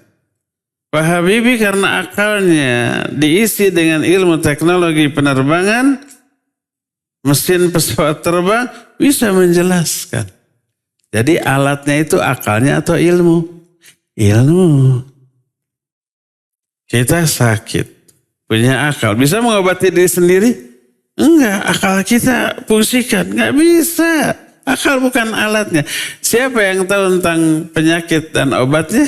Pak Habibie karena akalnya diisi dengan ilmu teknologi penerbangan, mesin pesawat terbang, bisa menjelaskan. Jadi alatnya itu akalnya atau ilmu? Ilmu. Kita sakit, punya akal. Bisa mengobati diri sendiri? Enggak, akal kita fungsikan. Enggak bisa. Akal bukan alatnya. Siapa yang tahu tentang penyakit dan obatnya?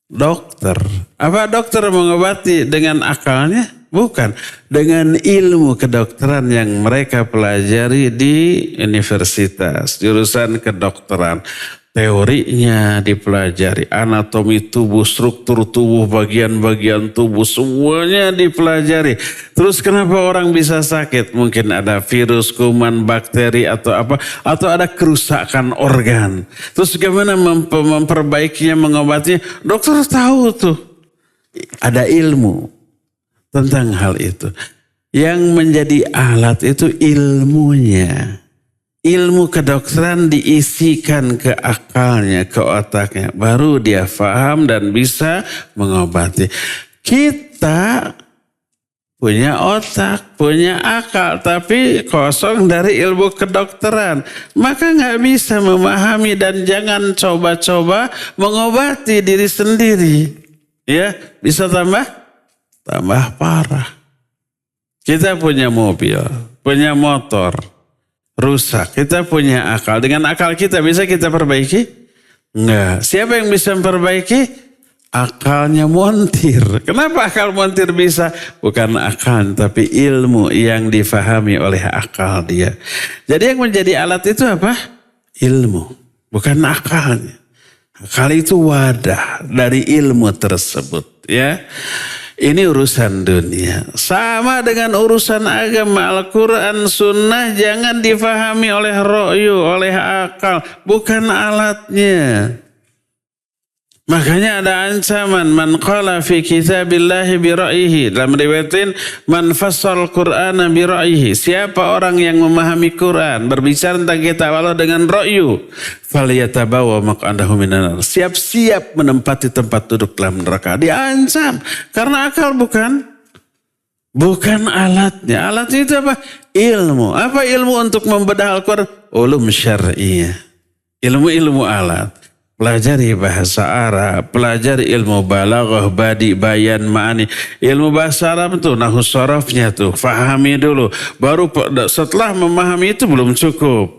Dokter. Apa dokter mengobati dengan akalnya? Bukan. Dengan ilmu kedokteran yang mereka pelajari di universitas. Jurusan kedokteran. Teorinya dipelajari. Anatomi tubuh, struktur tubuh, bagian-bagian tubuh. Semuanya dipelajari. Terus kenapa orang bisa sakit? Mungkin ada virus, kuman, bakteri atau apa. Atau ada kerusakan organ. Terus bagaimana memperbaikinya, mengobatinya? Dokter tahu tuh. Ada ilmu tentang hal itu. Yang menjadi alat itu ilmunya. Ilmu kedokteran diisikan ke akalnya, ke otaknya. Baru dia paham dan bisa mengobati. Kita punya otak, punya akal, tapi kosong dari ilmu kedokteran. Maka nggak bisa memahami dan jangan coba-coba mengobati diri sendiri. Ya, bisa tambah parah. Kita punya mobil, punya motor, rusak. Kita punya akal. Dengan akal kita bisa kita perbaiki? Enggak. Siapa yang bisa memperbaiki? Akalnya montir. Kenapa akal montir bisa? Bukan akal, tapi ilmu yang difahami oleh akal dia. Jadi yang menjadi alat itu apa? Ilmu. Bukan akalnya. Akal itu wadah dari ilmu tersebut. Ya. Ini urusan dunia. Sama dengan urusan agama. Al-Quran, sunnah jangan difahami oleh ro'yu, oleh akal. Bukan alatnya. Makanya ada ancaman. Man qala fi kitabillahi bi ra'yihi. Dalam riwayatin, man fassal Qur'ana bi ra'yihi. Siapa orang yang memahami Quran, berbicara tentang kitab Allah dengan ro'yu. Falyatabawa maq'adahu minan nar. Siap-siap menempati tempat duduk dalam neraka. Diancam. Karena akal bukan alatnya. Alatnya itu apa? Ilmu. Apa ilmu untuk membedah Al-Quran? Ulum syar'iyah. Ilmu-ilmu alat. Pelajari bahasa Arab, pelajari ilmu balaghah, badi, bayan, ma'ani. Ilmu bahasa Arab itu nahwu sharafnya tuh, fahami dulu. Baru setelah memahami itu belum cukup.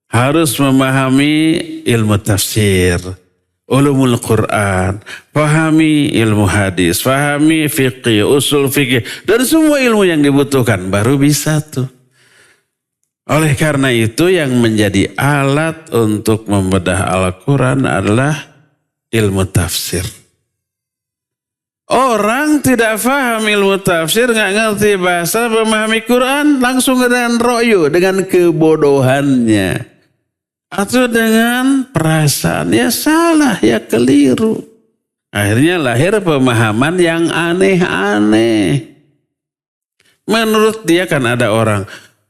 Harus memahami ilmu tafsir, ulumul Quran, fahami ilmu hadis, fahami fiqih, usul fiqih, dan semua ilmu yang dibutuhkan baru bisa tuh. Oleh karena itu yang menjadi alat untuk membedah Al-Quran adalah ilmu tafsir. Orang tidak paham ilmu tafsir, nggak ngerti bahasa, memahami Quran langsung dengan ro'yu, dengan kebodohannya. Atau dengan perasaan, ya salah, ya keliru. Akhirnya lahir pemahaman yang aneh-aneh. Menurut dia kan ada orang,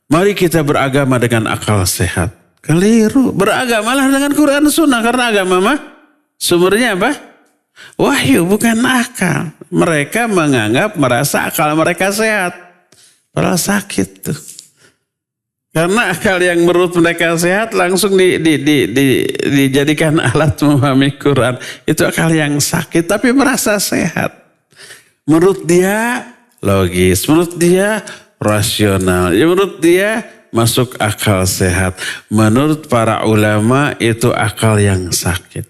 mari kita beragama dengan akal sehat. Keliru. Beragamalah dengan Quran Sunnah. Karena agama mah sumbernya apa? Wahyu, bukan akal. Mereka menganggap, merasa akal mereka sehat. Padahal sakit tuh. Karena akal yang menurut mereka sehat langsung dijadikan alat memahami Quran. Itu akal yang sakit tapi merasa sehat. Menurut dia logis. Menurut dia rasional. Ya, menurut dia masuk akal sehat. Menurut para ulama itu akal yang sakit.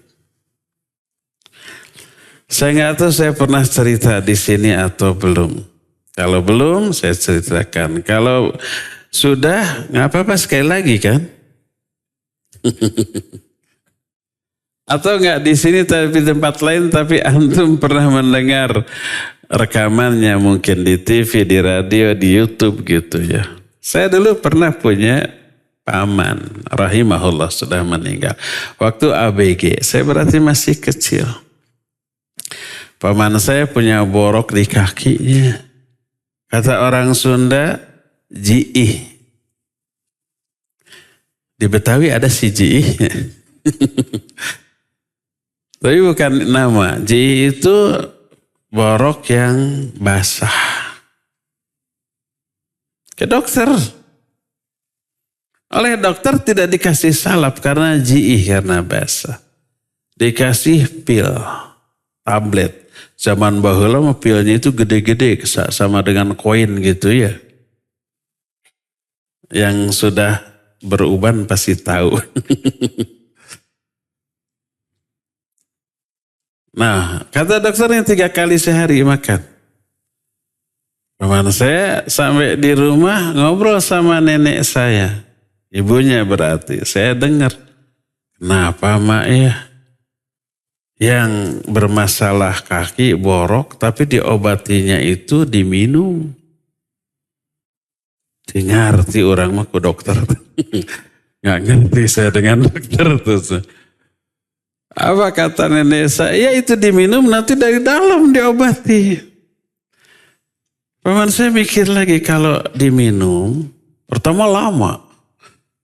Saya nggak tahu saya pernah cerita di sini atau belum. Kalau belum saya ceritakan. Kalau sudah nggak apa-apa sekali lagi kan? Atau nggak di sini tapi di tempat lain tapi antum pernah mendengar rekamannya mungkin di TV, di radio, di YouTube gitu ya. Saya dulu pernah punya paman, rahimahullah sudah meninggal. Waktu ABG, saya berarti masih kecil. Paman saya punya borok di kakinya. Kata orang Sunda, jiih. Di Betawi ada si jiih. Tapi bukan nama. Jiih itu borok yang basah. Ke dokter. Oleh dokter tidak dikasih salep karena jiih, karena basah. Dikasih pil, tablet. Zaman baheula mah pilnya itu gede-gede, sama dengan koin gitu ya. Yang sudah beruban pasti tahu. Nah, kata dokternya 3 kali sehari makan. Teman saya sampai di rumah ngobrol sama nenek saya. Ibunya berarti. Saya dengar, kenapa mak ya? Yang bermasalah kaki borok tapi diobatinya itu diminum. Ngerti orang mah ku dokter. Nggak ngerti saya dengan dokter tuh. Apa kata nenek saya? Ya itu diminum nanti dari dalam diobati. Paman saya mikir lagi kalau diminum, pertama lama.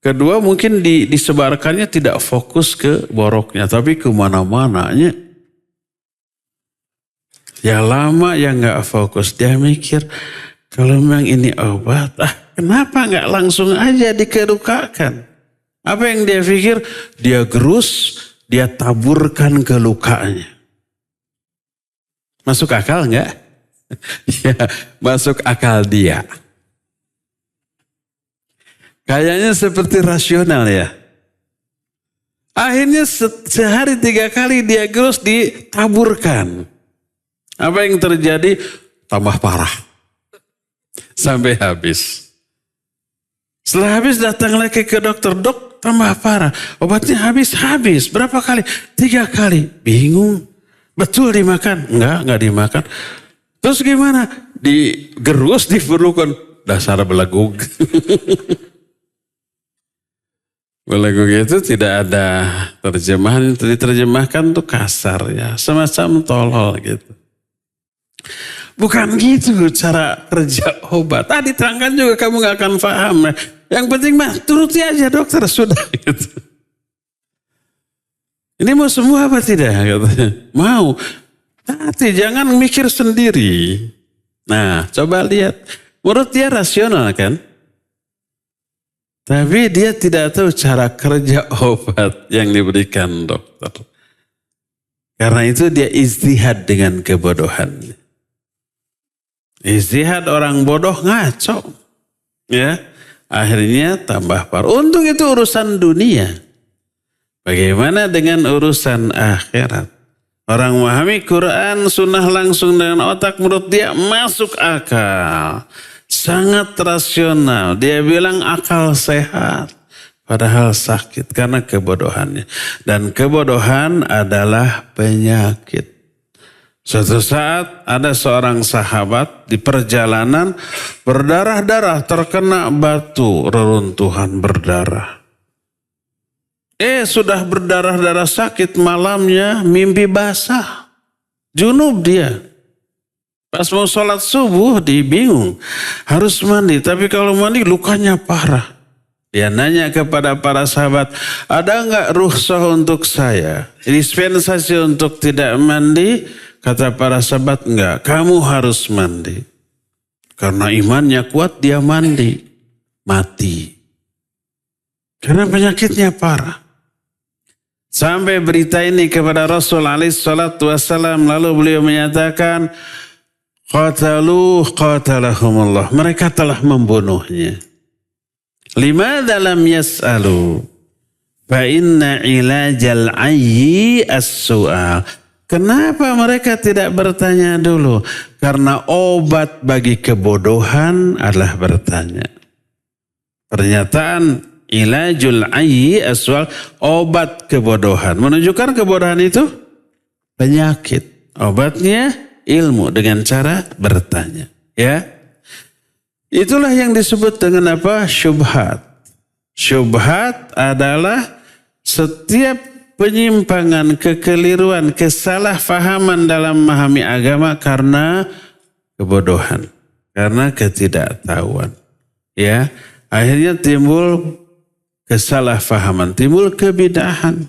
Kedua mungkin disebarkannya tidak fokus ke boroknya, tapi kemana-mananya. Ya lama ya nggak fokus. Dia mikir, kalau memang ini obat, kenapa nggak langsung aja dikerukakan? Apa yang dia pikir? Dia gerus, dia taburkan ke lukanya. Masuk akal nggak? Ya, masuk akal dia. Kayaknya seperti rasional ya. Akhirnya sehari 3 kali dia gerus ditaburkan. Apa yang terjadi? Tambah parah. Sampai habis. Setelah habis datang lagi ke dokter. Dok, tambah parah. Obatnya habis. Berapa kali? 3 kali. Bingung. Betul dimakan? Enggak dimakan. Terus gimana? Digerus, diperlukan. Dasar belagug. Belagug itu tidak ada terjemahan. Diterjemahkan tuh kasar ya. Semacam tolol gitu. Bukan gitu cara kerja obat. Diterangkan juga kamu gak akan paham. Yang penting mah turuti aja dokter. Sudah gitu. Ini mau semua apa tidak? Mau. Tapi jangan mikir sendiri. Nah, coba lihat. Menurut dia rasional kan? Tapi dia tidak tahu cara kerja obat yang diberikan dokter. Karena itu dia ijtihad dengan kebodohannya. Ijtihad orang bodoh ngaco. Ya, akhirnya tambah parah. Untung itu urusan dunia. Bagaimana dengan urusan akhirat? Orang memahami Quran, sunnah langsung dengan otak, menurut dia masuk akal. Sangat rasional. Dia bilang akal sehat. Padahal sakit karena kebodohannya. Dan kebodohan adalah penyakit. Suatu saat ada seorang sahabat di perjalanan berdarah-darah terkena batu reruntuhan berdarah. Sudah berdarah-darah sakit, malamnya mimpi basah. Junub dia. Pas mau sholat subuh dia bingung. Harus mandi, tapi kalau mandi lukanya parah. Dia nanya kepada para sahabat, ada enggak rukhsah untuk saya? Dispensasi untuk tidak mandi? Kata para sahabat, enggak. Kamu harus mandi. Karena imannya kuat dia mandi. Mati. Karena penyakitnya parah. Sampai berita ini kepada Rasul SAW, lalu beliau menyatakan, qatalahumullah. Mereka telah membunuhnya. Limadza lam yas'alu? Fa inna ilajal ayyi as-su'al. Kenapa mereka tidak bertanya dulu? Karena obat bagi kebodohan adalah bertanya. Pernyataan ilajul ayyi as-su'al, obat kebodohan. Menunjukkan kebodohan itu penyakit. Obatnya ilmu dengan cara bertanya. Ya, itulah yang disebut dengan apa? Syubhat. Syubhat adalah setiap penyimpangan, kekeliruan, kesalahpahaman dalam memahami agama karena kebodohan, karena ketidaktahuan. Ya, akhirnya timbul kesalahpahaman, timbul kebidahan.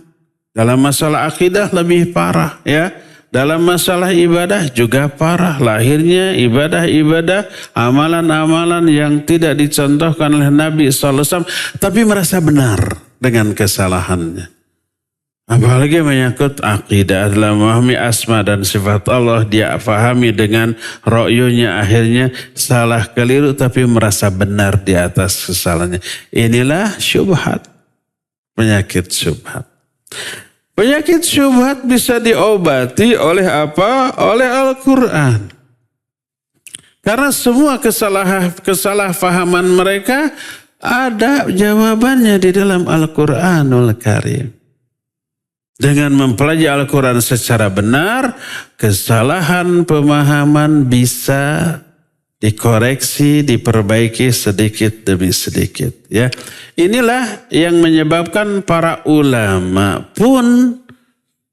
Dalam masalah akidah lebih parah ya. Dalam masalah ibadah juga parah. Lahirnya ibadah-ibadah, amalan-amalan yang tidak dicontohkan oleh Nabi SAW. Tapi merasa benar dengan kesalahannya. Apalagi menyangkut akidah adalah memahami asma dan sifat Allah. Dia pahami dengan ro'yunya, akhirnya salah keliru tapi merasa benar di atas kesalahannya. Inilah syubhat. Penyakit syubhat. Penyakit syubhat bisa diobati oleh apa? Oleh Al-Quran. Karena semua kesalahpahaman mereka ada jawabannya di dalam Al-Quranul Karim. Dengan mempelajari Al-Quran secara benar, kesalahan pemahaman bisa dikoreksi, diperbaiki sedikit demi sedikit. Ya, inilah yang menyebabkan para ulama pun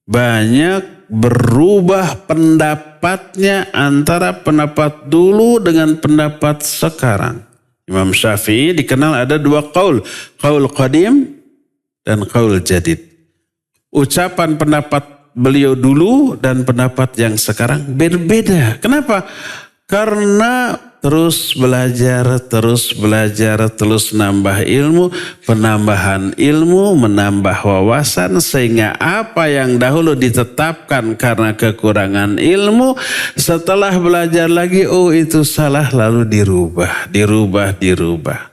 banyak berubah pendapatnya antara pendapat dulu dengan pendapat sekarang. Imam Syafi'i dikenal ada dua qaul, qaul qadim dan qaul jadid. Ucapan pendapat beliau dulu dan pendapat yang sekarang berbeda. Kenapa? Karena terus belajar, terus nambah ilmu. Penambahan ilmu menambah wawasan sehingga apa yang dahulu ditetapkan karena kekurangan ilmu, setelah belajar lagi, oh itu salah, lalu dirubah.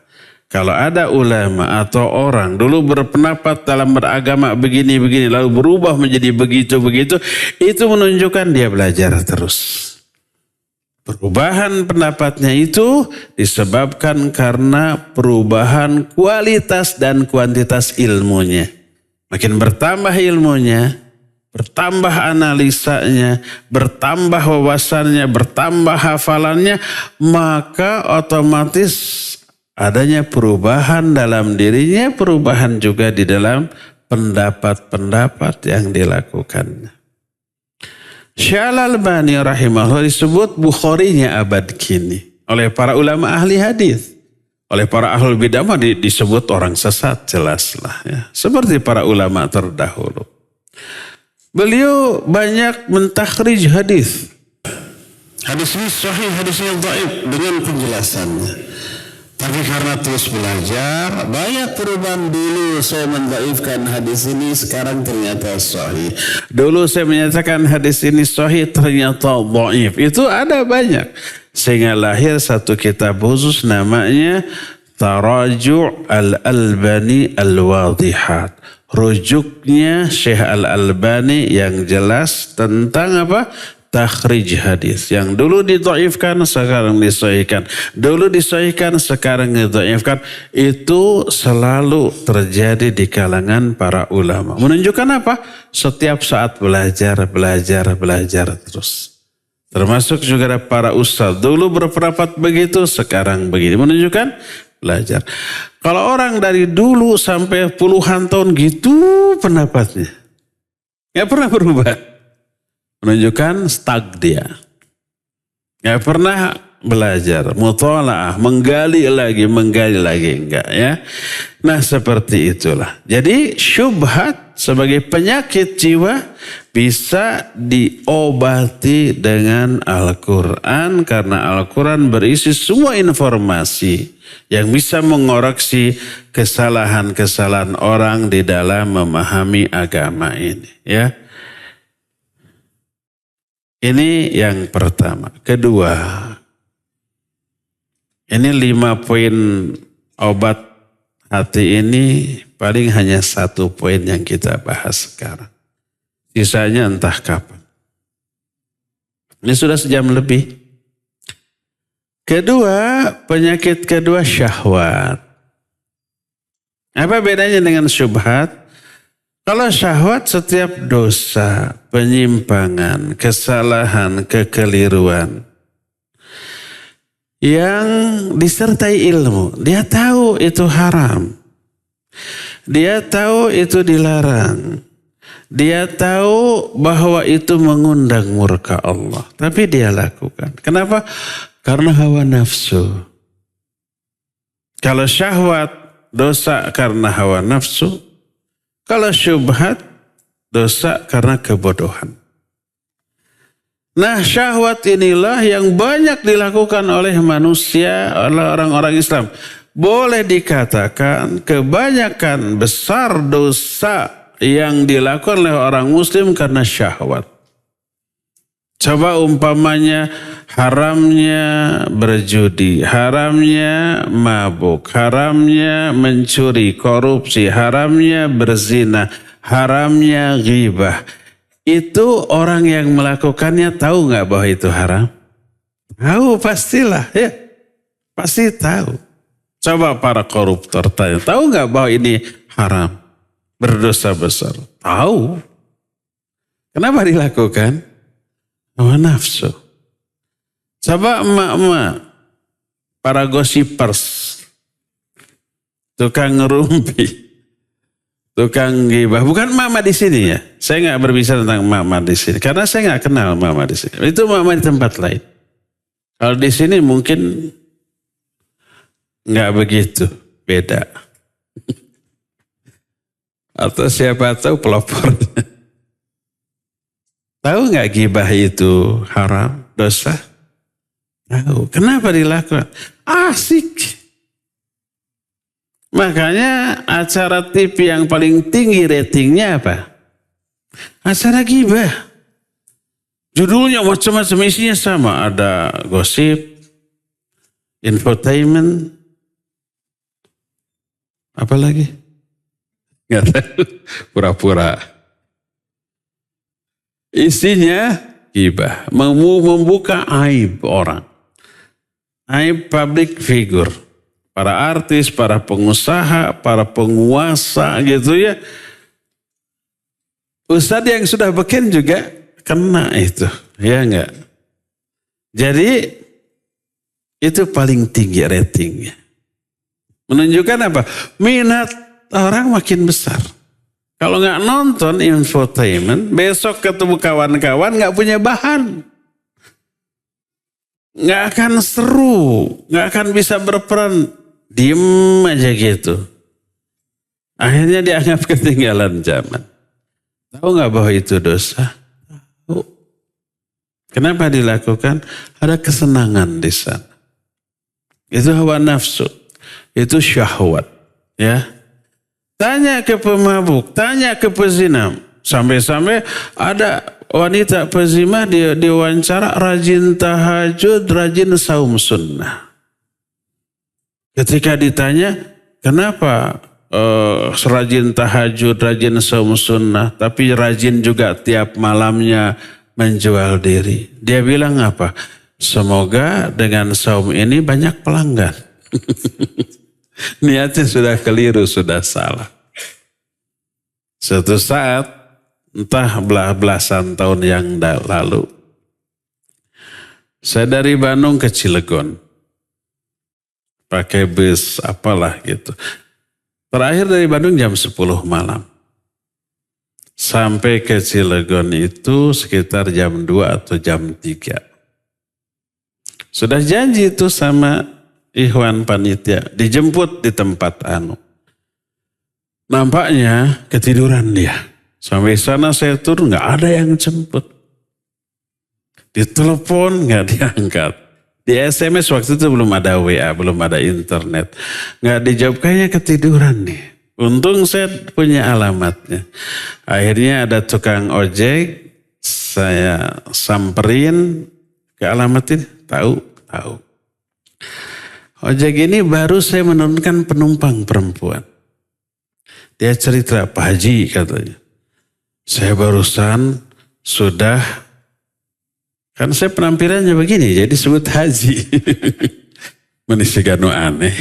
Kalau ada ulama atau orang dulu berpendapat dalam beragama begini-begini lalu berubah menjadi begitu-begitu, itu menunjukkan dia belajar terus. Perubahan pendapatnya itu disebabkan karena perubahan kualitas dan kuantitas ilmunya. Makin bertambah ilmunya, bertambah analisanya, bertambah wawasannya, bertambah hafalannya, maka otomatis adanya perubahan dalam dirinya, perubahan juga di dalam pendapat-pendapat yang dilakukannya. Syekh Al-Albani rahimahullah disebut Bukharinya abad kini oleh para ulama ahli hadis. Oleh para ahli bidah disebut orang sesat, jelaslah ya. Seperti para ulama terdahulu. Beliau banyak mentakhrij hadis. Hadis ini sahih, hadis ini dhaif dengan penjelasannya. Tapi karena terus belajar, banyak perubahan. Dulu saya mendhaifkan hadis ini, sekarang ternyata sahih. Dulu saya menyatakan hadis ini sahih, ternyata dhaif. Itu ada banyak. Sehingga lahir satu kitab khusus namanya Taraju' Al-Albani Al-Wadihat. Rujuknya Syekh Al-Albani yang jelas tentang apa? Takhrij hadis. Yang dulu didhaifkan sekarang disahihkan. Dulu disahihkan sekarang didhaifkan. Itu selalu terjadi di kalangan para ulama. Menunjukkan apa? Setiap saat belajar terus. Termasuk juga para ustaz. Dulu berpendapat begitu, sekarang begini. Menunjukkan belajar. Kalau orang dari dulu sampai puluhan tahun gitu pendapatnya, gak pernah berubah. Menunjukkan stuck dia. Gak pernah belajar, muthala'ah, menggali lagi, enggak ya. Nah seperti itulah. Jadi syubhat sebagai penyakit jiwa bisa diobati dengan Al-Quran. Karena Al-Quran berisi semua informasi yang bisa mengoreksi kesalahan-kesalahan orang di dalam memahami agama ini ya. Ini yang pertama. Kedua, ini 5 poin obat hati ini paling hanya 1 poin yang kita bahas sekarang. Sisanya entah kapan. Ini sudah sejam lebih. Kedua, penyakit kedua syahwat. Apa bedanya dengan syubhat? Kalau syahwat setiap dosa, penyimpangan, kesalahan, kekeliruan yang disertai ilmu. Dia tahu itu haram. Dia tahu itu dilarang. Dia tahu bahwa itu mengundang murka Allah. Tapi dia lakukan. Kenapa? Karena hawa nafsu. Kalau syahwat, dosa karena hawa nafsu. Kalau syubhat, dosa karena kebodohan. Nah, syahwat inilah yang banyak dilakukan oleh manusia, oleh orang-orang Islam. Boleh dikatakan kebanyakan besar dosa yang dilakukan oleh orang Muslim karena syahwat. Coba umpamanya haramnya berjudi, haramnya mabuk, haramnya mencuri, korupsi, haramnya berzina, haramnya ghibah. Itu orang yang melakukannya tahu nggak bahwa itu haram? Tahu pastilah ya, pasti tahu. Coba para koruptor tanya, tahu nggak bahwa ini haram, berdosa besar? Tahu. Kenapa dilakukan? Hawa nafsu. Coba emak-emak, para gossipers, tukang ngerumpi, tukang ghibah, bukan mama di sini ya. Saya nggak berbicara tentang mama di sini, karena saya nggak kenal mama di sini. Itu mama di tempat lain. Kalau di sini mungkin nggak begitu, beda. Atau siapa tahu pelopornya. Tahu nggak ghibah itu haram, dosa? Tahu. Kenapa dilakukan? Asik. Makanya acara TV yang paling tinggi ratingnya apa? Acara ghibah. Judulnya macam-macam, isinya sama. Ada gosip, infotainment, apa lagi? Nggak tahu, pura-pura. Isinya ghibah, membuka aib orang. Aib public figure. Para artis, para pengusaha, para penguasa gitu ya. Ustadz yang sudah beken juga kena itu, ya enggak? Jadi itu paling tinggi ratingnya. Menunjukkan apa? Minat orang makin besar. Kalau nggak nonton infotainment, besok ketemu kawan-kawan nggak punya bahan. Nggak akan seru, nggak akan bisa berperan. Diem aja gitu. Akhirnya dianggap ketinggalan zaman. Tahu nggak bahwa itu dosa? Tahu. Kenapa dilakukan? Ada kesenangan di sana. Itu hawa nafsu. Itu syahwat. Ya. Tanya ke pemabuk, tanya ke pezina. Sampai-sampai ada wanita pezina diwawancara rajin tahajud, rajin saum sunnah. Ketika ditanya, kenapa rajin tahajud, rajin saum sunnah, tapi rajin juga tiap malamnya menjual diri. Dia bilang apa? Semoga dengan saum ini banyak pelanggan. Niatnya sudah keliru, sudah salah. Suatu saat, entah belasan tahun yang lalu, saya dari Bandung ke Cilegon. Pakai bus apalah gitu. Terakhir dari Bandung jam 10 malam. Sampai ke Cilegon itu sekitar jam 2 atau jam 3. Sudah janji itu sama ikhwan panitia. Dijemput di tempat Nampaknya ketiduran dia. Sampai sana saya turun gak ada yang jemput. Ditelepon gak diangkat. Di SMS waktu itu belum ada WA, belum ada internet. Nggak dijawab, kayaknya ketiduran nih. Untung saya punya alamatnya. Akhirnya ada tukang ojek, saya samperin ke alamat ini. Tahu. Ojek ini baru saya menurunkan penumpang perempuan. Dia cerita, Pak Haji katanya. Saya barusan sudah... Kan saya penampilannya begini, jadi sebut haji. Menisiganu aneh.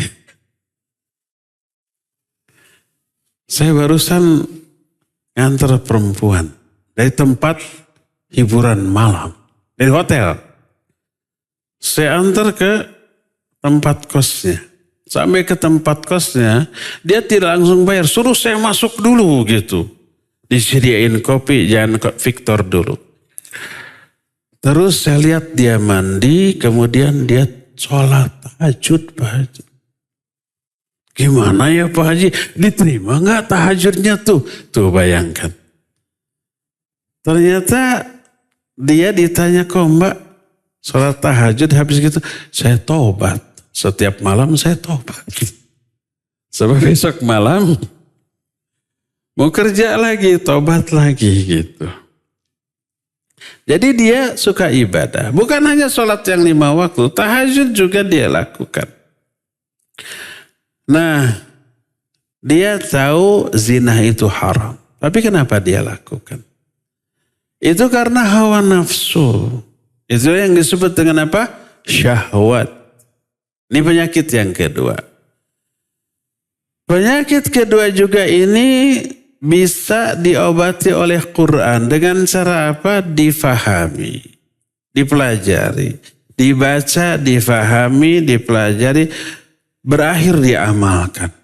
Saya barusan nganter perempuan dari tempat hiburan malam, dari hotel. Saya antar ke tempat kosnya. Sampai ke tempat kosnya, dia tidak langsung bayar, suruh saya masuk dulu gitu. Disediain kopi, jangan Victor dulu. Terus saya lihat dia mandi, kemudian dia sholat tahajud Pak Haji. Gimana ya Pak Haji, diterima nggak tahajudnya tuh? Tuh bayangkan. Ternyata dia ditanya, kok Mbak sholat tahajud habis gitu? Saya tobat. Setiap malam saya tobat. Sebab besok malam mau kerja lagi, tobat lagi gitu. Jadi dia suka ibadah. Bukan hanya sholat yang 5 waktu, tahajud juga dia lakukan. Nah, dia tahu zina itu haram. Tapi kenapa dia lakukan? Itu karena hawa nafsu. Itu yang disebut dengan apa? Syahwat. Ini penyakit yang kedua. Penyakit kedua juga ini bisa diobati oleh Quran dengan cara apa? Difahami, dipelajari, dibaca, difahami, dipelajari, berakhir diamalkan.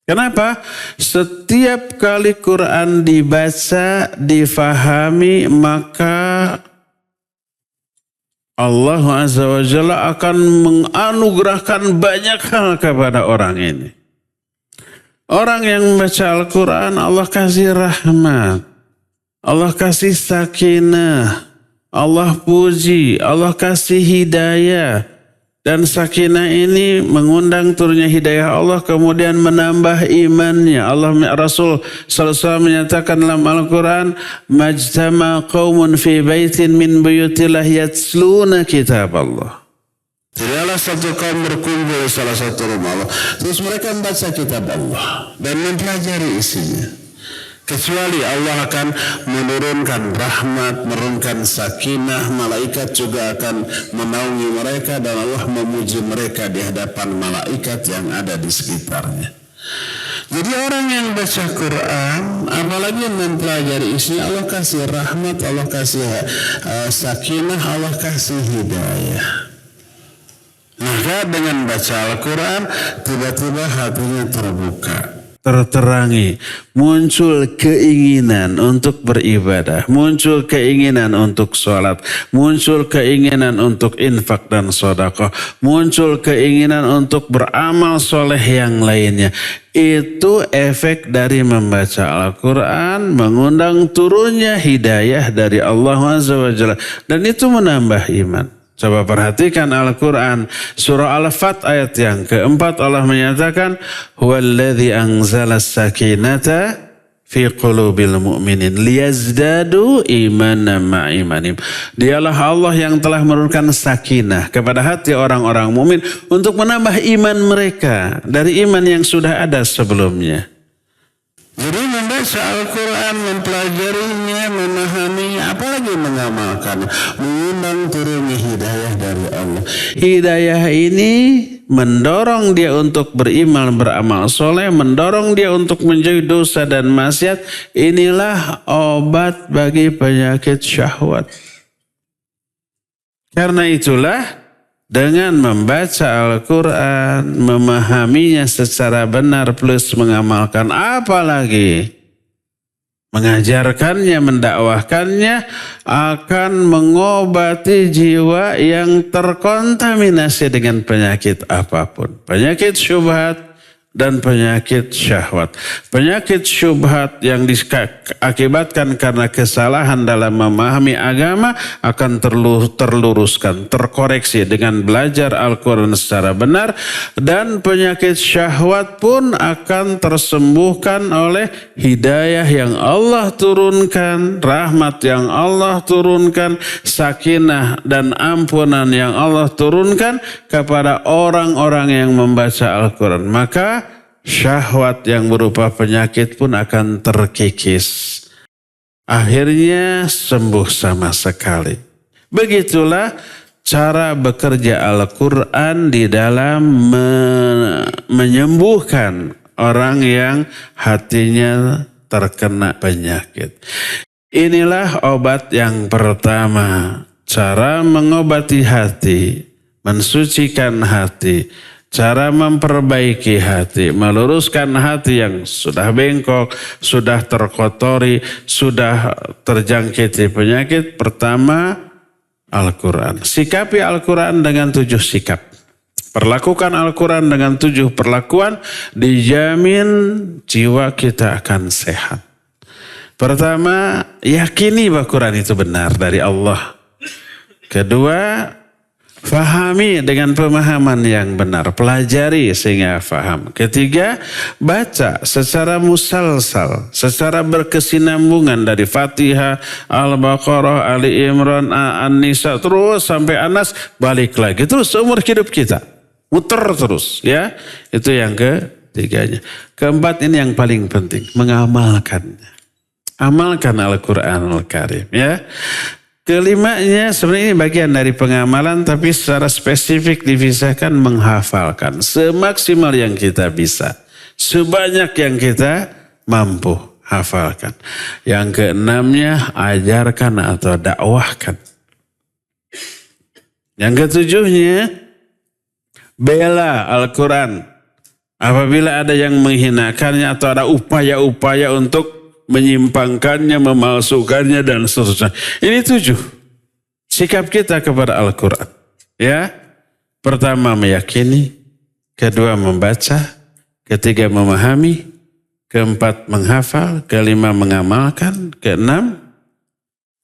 Kenapa? Setiap kali Quran dibaca, difahami, maka Allah Azza wa Jalla akan menganugerahkan banyak hal kepada orang ini. Orang yang membaca Al-Quran, Allah kasih rahmat, Allah kasih sakinah, Allah puji, Allah kasih hidayah. Dan sakinah ini mengundang turunnya hidayah Allah, kemudian menambah imannya. Rasul SAW menyatakan dalam Al-Quran, Majtama qawmun fi baitin min buyutillah yatsluna kitab Allah. Tidaklah satu kaum berkumpul di salah satu rumah Allah, terus mereka membaca kitab Allah dan mempelajari isinya. Kecuali Allah akan menurunkan rahmat, menurunkan sakinah, malaikat juga akan menaungi mereka dan Allah memuji mereka di hadapan malaikat yang ada di sekitarnya. Jadi orang yang baca Quran, apalagi mempelajari isinya, Allah kasih rahmat, Allah kasih sakinah, Allah kasih hidayah. Maka dengan baca Al-Quran, tiba-tiba hatinya terbuka, terterangi, muncul keinginan untuk beribadah, muncul keinginan untuk sholat, muncul keinginan untuk infak dan sedekah, muncul keinginan untuk beramal soleh yang lainnya. Itu efek dari membaca Al-Quran, mengundang turunnya hidayah dari Allah Azza wa Jalla, dan itu menambah iman. Coba perhatikan Al-Quran. Surah Al-Fat ayat yang keempat, Allah menyatakan, Huwaladzi anzala sakinata fi qulubil mu'minin liyazdadu imanan ma'imanim. Dialah Allah yang telah menurunkan sakinah kepada hati orang-orang mukmin untuk menambah iman mereka dari iman yang sudah ada sebelumnya. Jadi membaca Al-Quran, mempelajarinya, memahaminya, apalagi mengamalkan, mengundang turunnya hidayah dari Allah. Hidayah ini mendorong dia untuk beriman, beramal soleh, mendorong dia untuk menjauhi dosa dan maksiat. Inilah obat bagi penyakit syahwat. Karena itulah, dengan membaca Al-Quran, memahaminya secara benar plus mengamalkan, apalagi mengajarkannya, mendakwahkannya, akan mengobati jiwa yang terkontaminasi dengan penyakit apapun. Penyakit syubhat dan penyakit syahwat. Penyakit syubhat yang diakibatkan karena kesalahan dalam memahami agama akan terluruskan, terkoreksi dengan belajar Al-Quran secara benar. Dan penyakit syahwat pun akan tersembuhkan oleh hidayah yang Allah turunkan, rahmat yang Allah turunkan, sakinah dan ampunan yang Allah turunkan kepada orang-orang yang membaca Al-Quran. Maka syahwat yang berupa penyakit pun akan terkikis. Akhirnya sembuh sama sekali. Begitulah cara bekerja Al-Quran di dalam menyembuhkan orang yang hatinya terkena penyakit. Inilah obat yang pertama. Cara mengobati hati, mensucikan hati. Cara memperbaiki hati, meluruskan hati yang sudah bengkok, sudah terkotori, sudah terjangkiti penyakit. Pertama, Al-Quran. Sikapi Al-Quran dengan 7 sikap. Perlakukan Al-Quran dengan 7 perlakuan, dijamin jiwa kita akan sehat. Pertama, yakini bahwa Quran itu benar dari Allah. Kedua, fahami dengan pemahaman yang benar. Pelajari sehingga faham. Ketiga, baca secara musalsal, secara berkesinambungan dari Fatihah, Al-Baqarah, Ali Imran, An-Nisa, terus sampai Anas, balik lagi. Terus seumur hidup kita. Muter terus ya. Itu yang ketiganya. Keempat, ini yang paling penting, mengamalkannya. Amalkan Al-Quranul Karim ya. Kelimanya sebenarnya ini bagian dari pengamalan, tapi secara spesifik dipisahkan menghafalkan semaksimal yang kita bisa, sebanyak yang kita mampu hafalkan. Yang keenamnya, ajarkan atau dakwahkan. Yang ketujuhnya, bela Al-Quran apabila ada yang menghinakannya atau ada upaya-upaya untuk menyimpangkannya, memalsukannya dan seterusnya. Ini 7 sikap kita kepada Al-Quran. Ya, pertama meyakini, kedua membaca, ketiga memahami, keempat menghafal, kelima mengamalkan, keenam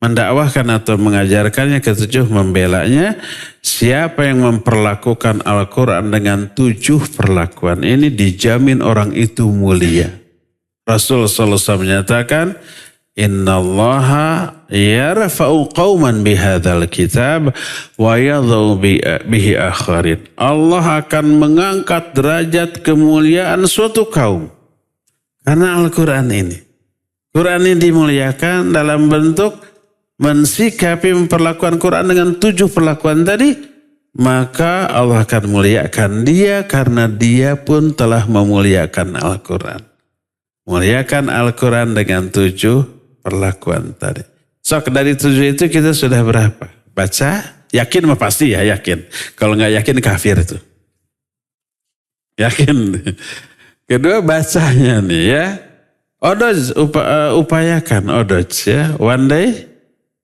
mendakwahkan atau mengajarkannya, ketujuh membelanya. Siapa yang memperlakukan Al-Quran dengan 7 perlakuan ini, dijamin orang itu mulia. Rasul sallallahu alaihi wasallam menyatakan, innallaha yarfa'u qauman bihadzal kitab wa yadhau bihi akharin. Allah akan mengangkat derajat kemuliaan suatu kaum karena Al-Quran ini. Quran ini dimuliakan dalam bentuk mensikapi memperlakukan Quran dengan 7 perlakuan tadi, maka Allah akan muliakan dia karena dia pun telah memuliakan Al-Quran. Muliakan Al-Quran dengan 7 perlakuan tadi. Sok dari 7 itu kita sudah berapa? Baca, yakin mah pasti ya, yakin. Kalau nggak yakin kafir itu. Yakin. Kedua bacanya nih ya. Odoj, upayakan odoj ya. One day,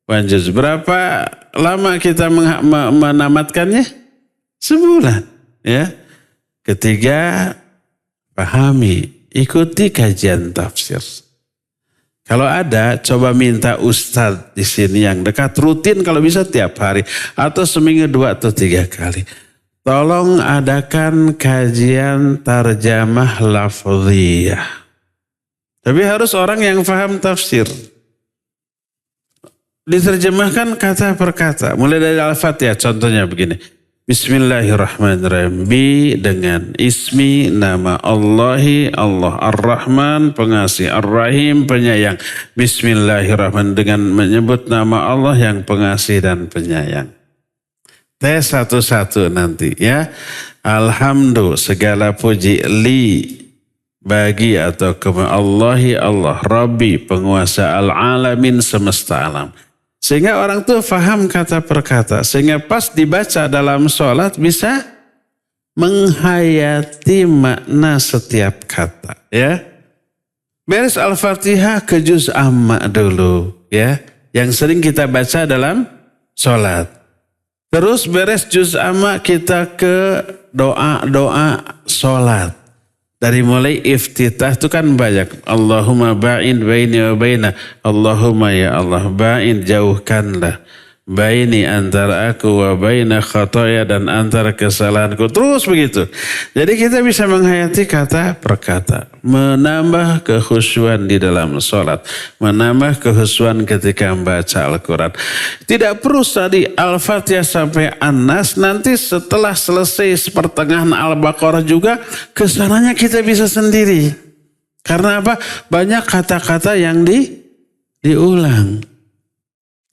one juz. Berapa lama kita menamatkannya? Sebulan ya. Ketiga, pahami. Ikuti kajian tafsir. Kalau ada, coba minta ustadz di sini yang dekat, rutin kalau bisa tiap hari. Atau seminggu 2 atau 3 kali. Tolong adakan kajian tarjamah lafziyah. Tapi harus orang yang paham tafsir. Diterjemahkan kata per kata. Mulai dari Al-Fatihah, contohnya begini. Bismillahirrahmanirrahim. Bi dengan ismi nama Allahi, Allah Ar-Rahman, pengasih, Ar-Rahim, penyayang. Bismillahirrahmanirrahim dengan menyebut nama Allah yang pengasih dan penyayang. Tes satu-satu nanti ya. Alhamdulillah segala puji li bagi atau kepada Allahi Allah Rabbi penguasa al-alamin semesta alam. Sehingga orang tuh faham kata per kata. Sehingga pas dibaca dalam sholat bisa menghayati makna setiap kata. Ya. Beres Al-Fatihah ke juz amma dulu. Ya. Yang sering kita baca dalam sholat. Terus beres juz amma kita ke doa-doa sholat. Dari mulai iftitah itu kan banyak. Allahumma ba'in baini wa baina. Allahumma ya Allah ba'in jauhkanlah. Baini antara aku wa baina khataya dan antara kesalahanku. Terus begitu. Jadi kita bisa menghayati kata per kata. Menambah kekhusyuan di dalam sholat. Menambah kekhusyuan ketika membaca Al-Quran. Tidak perlu tadi Al-Fatihah sampai An-Nas. Nanti setelah selesai pertengahan Al-Baqarah juga kesananya kita bisa sendiri. Karena apa? Banyak kata-kata yang diulang.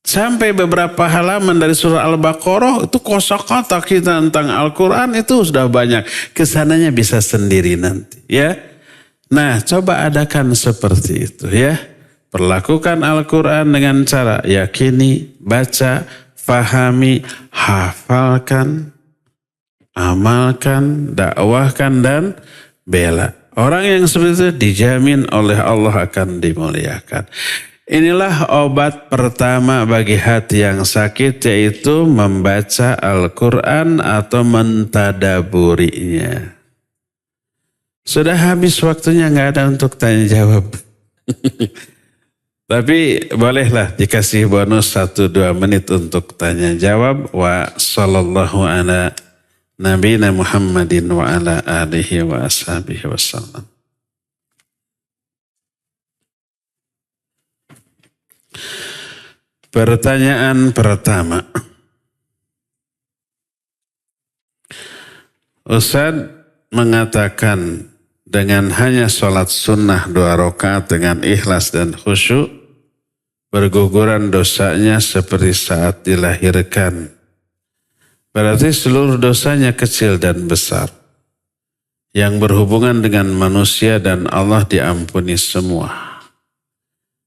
Sampai beberapa halaman dari surah Al-Baqarah itu kosakata kita tentang Al-Quran itu sudah banyak. Kesananya bisa sendiri nanti ya. Nah coba adakan seperti itu ya. Perlakukan Al-Quran dengan cara yakini, baca, fahami, hafalkan, amalkan, dakwahkan dan bela. Orang yang seperti itu dijamin oleh Allah akan dimuliakan. Inilah obat pertama bagi hati yang sakit, yaitu membaca Al-Quran atau mentadaburinya. Sudah habis waktunya, nggak ada untuk tanya jawab. Tapi bolehlah dikasih bonus 1-2 menit untuk tanya jawab. Wa sallallahu ala nabiyina Muhammadin wa ala alihi wa ashabihi wasallam. Pertanyaan pertama. Ustaz mengatakan dengan hanya sholat sunnah 2 rakaat dengan ikhlas dan khusyuk, berguguran dosanya seperti saat dilahirkan. Berarti seluruh dosanya kecil dan besar. Yang berhubungan dengan manusia dan Allah diampuni semua.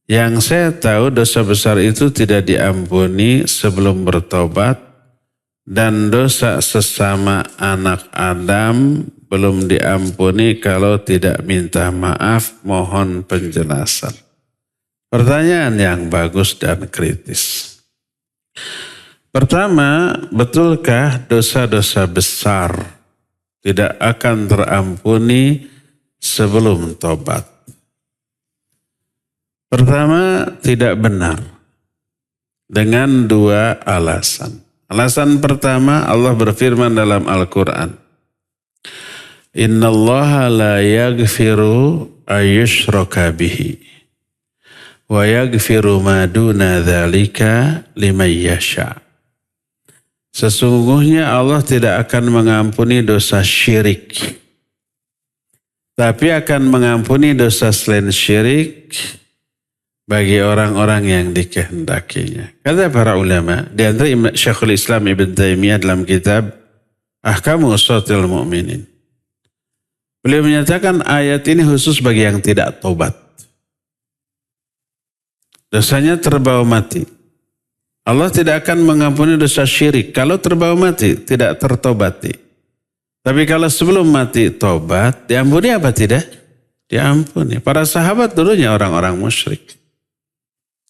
Yang saya tahu dosa besar itu tidak diampuni sebelum bertobat. Dan dosa sesama anak Adam belum diampuni kalau tidak minta maaf, mohon penjelasan. Pertanyaan yang bagus dan kritis. Pertama, betulkah dosa-dosa besar tidak akan terampuni sebelum tobat? Pertama, tidak benar. Dengan 2 alasan. Alasan pertama, Allah berfirman dalam Al-Quran. Innallaha la yaghfiru ayyushraka bihi. Wa yaghfiru ma duna dzalika liman yasha. Sesungguhnya Allah tidak akan mengampuni dosa syirik. Tapi akan mengampuni dosa selain syirik bagi orang-orang yang dikehendakinya. Kata para ulama, di antara Syekhul Islam Ibn Taimiyah dalam kitab Ahkamu Uswatul Mu'minin. Beliau menyatakan ayat ini khusus bagi yang tidak tobat. Dosanya terbawa mati. Allah tidak akan mengampuni dosa syirik. Kalau terbawa mati, tidak tertobati. Tapi kalau sebelum mati tobat, diampuni apa tidak? Diampuni. Para sahabat dulunya orang-orang musyrik.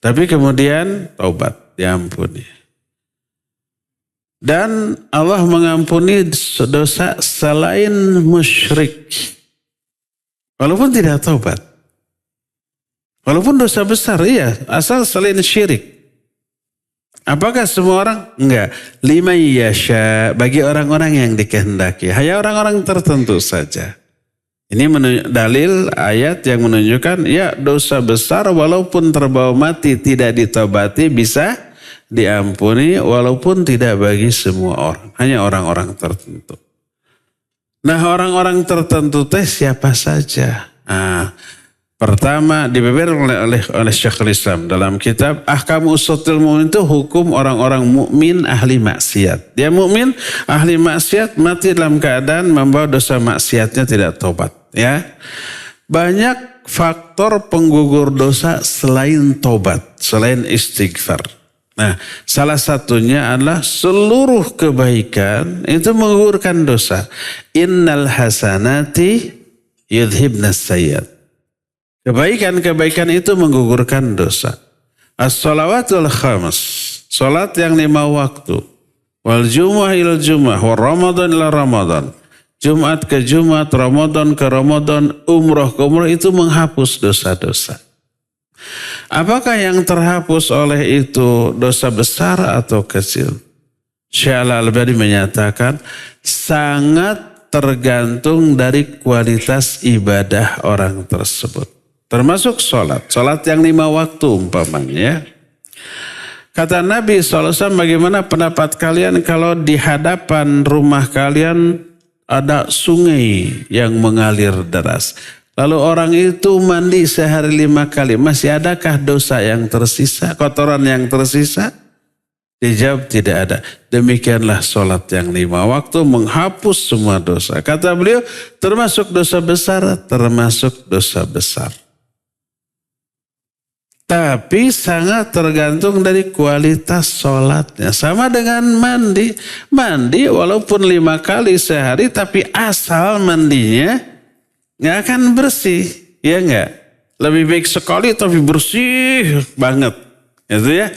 Tapi kemudian tobat, diampuni. Dan Allah mengampuni dosa selain musyrik. Walaupun tidak tobat. Walaupun dosa besar, iya, asal selain syirik. Apakah semua orang? Enggak. Liman yasha, bagi orang-orang yang dikehendaki. Hanya orang-orang tertentu saja. Ini dalil ayat yang menunjukkan, ya dosa besar walaupun terbawa mati tidak ditobati bisa diampuni walaupun tidak bagi semua orang. Hanya orang-orang tertentu. Nah orang-orang tertentu teh siapa saja? Pertama dibeberkan oleh Syekhul Islam dalam kitab Ahkamu Uswatul Mu'min itu hukum orang-orang mukmin ahli maksiat. Dia mukmin ahli maksiat mati dalam keadaan membawa dosa maksiatnya tidak tobat. Ya, banyak faktor penggugur dosa selain tobat, selain istighfar. Nah, salah satunya adalah seluruh kebaikan itu menggugurkan dosa. Innal hasanati yudhibnas sayyi'at. Kebaikan-kebaikan itu menggugurkan dosa. As-salawatul khams, salat yang 5 waktu. Wal jumu'ah ila jumu'ah, wa ramadan ila ramadan. Jumat ke Jumat, Ramadan ke Ramadan, umroh ke umroh itu menghapus dosa-dosa. Apakah yang terhapus oleh itu dosa besar atau kecil? Syekh Al-Albani menyatakan sangat tergantung dari kualitas ibadah orang tersebut. Termasuk sholat. Sholat yang 5 waktu umpamanya. Kata Nabi SAW, bagaimana pendapat kalian kalau di hadapan rumah kalian ada sungai yang mengalir deras. Lalu orang itu mandi sehari 5 kali. Masih adakah dosa yang tersisa? Kotoran yang tersisa? Dijawab tidak ada. Demikianlah sholat yang 5 waktu menghapus semua dosa. Kata beliau, termasuk dosa besar, termasuk dosa besar. Tapi sangat tergantung dari kualitas sholatnya. Sama dengan mandi. Mandi walaupun 5 kali sehari tapi asal mandinya nggak akan bersih. Ya enggak? Lebih baik sekali tapi bersih banget. Gitu ya.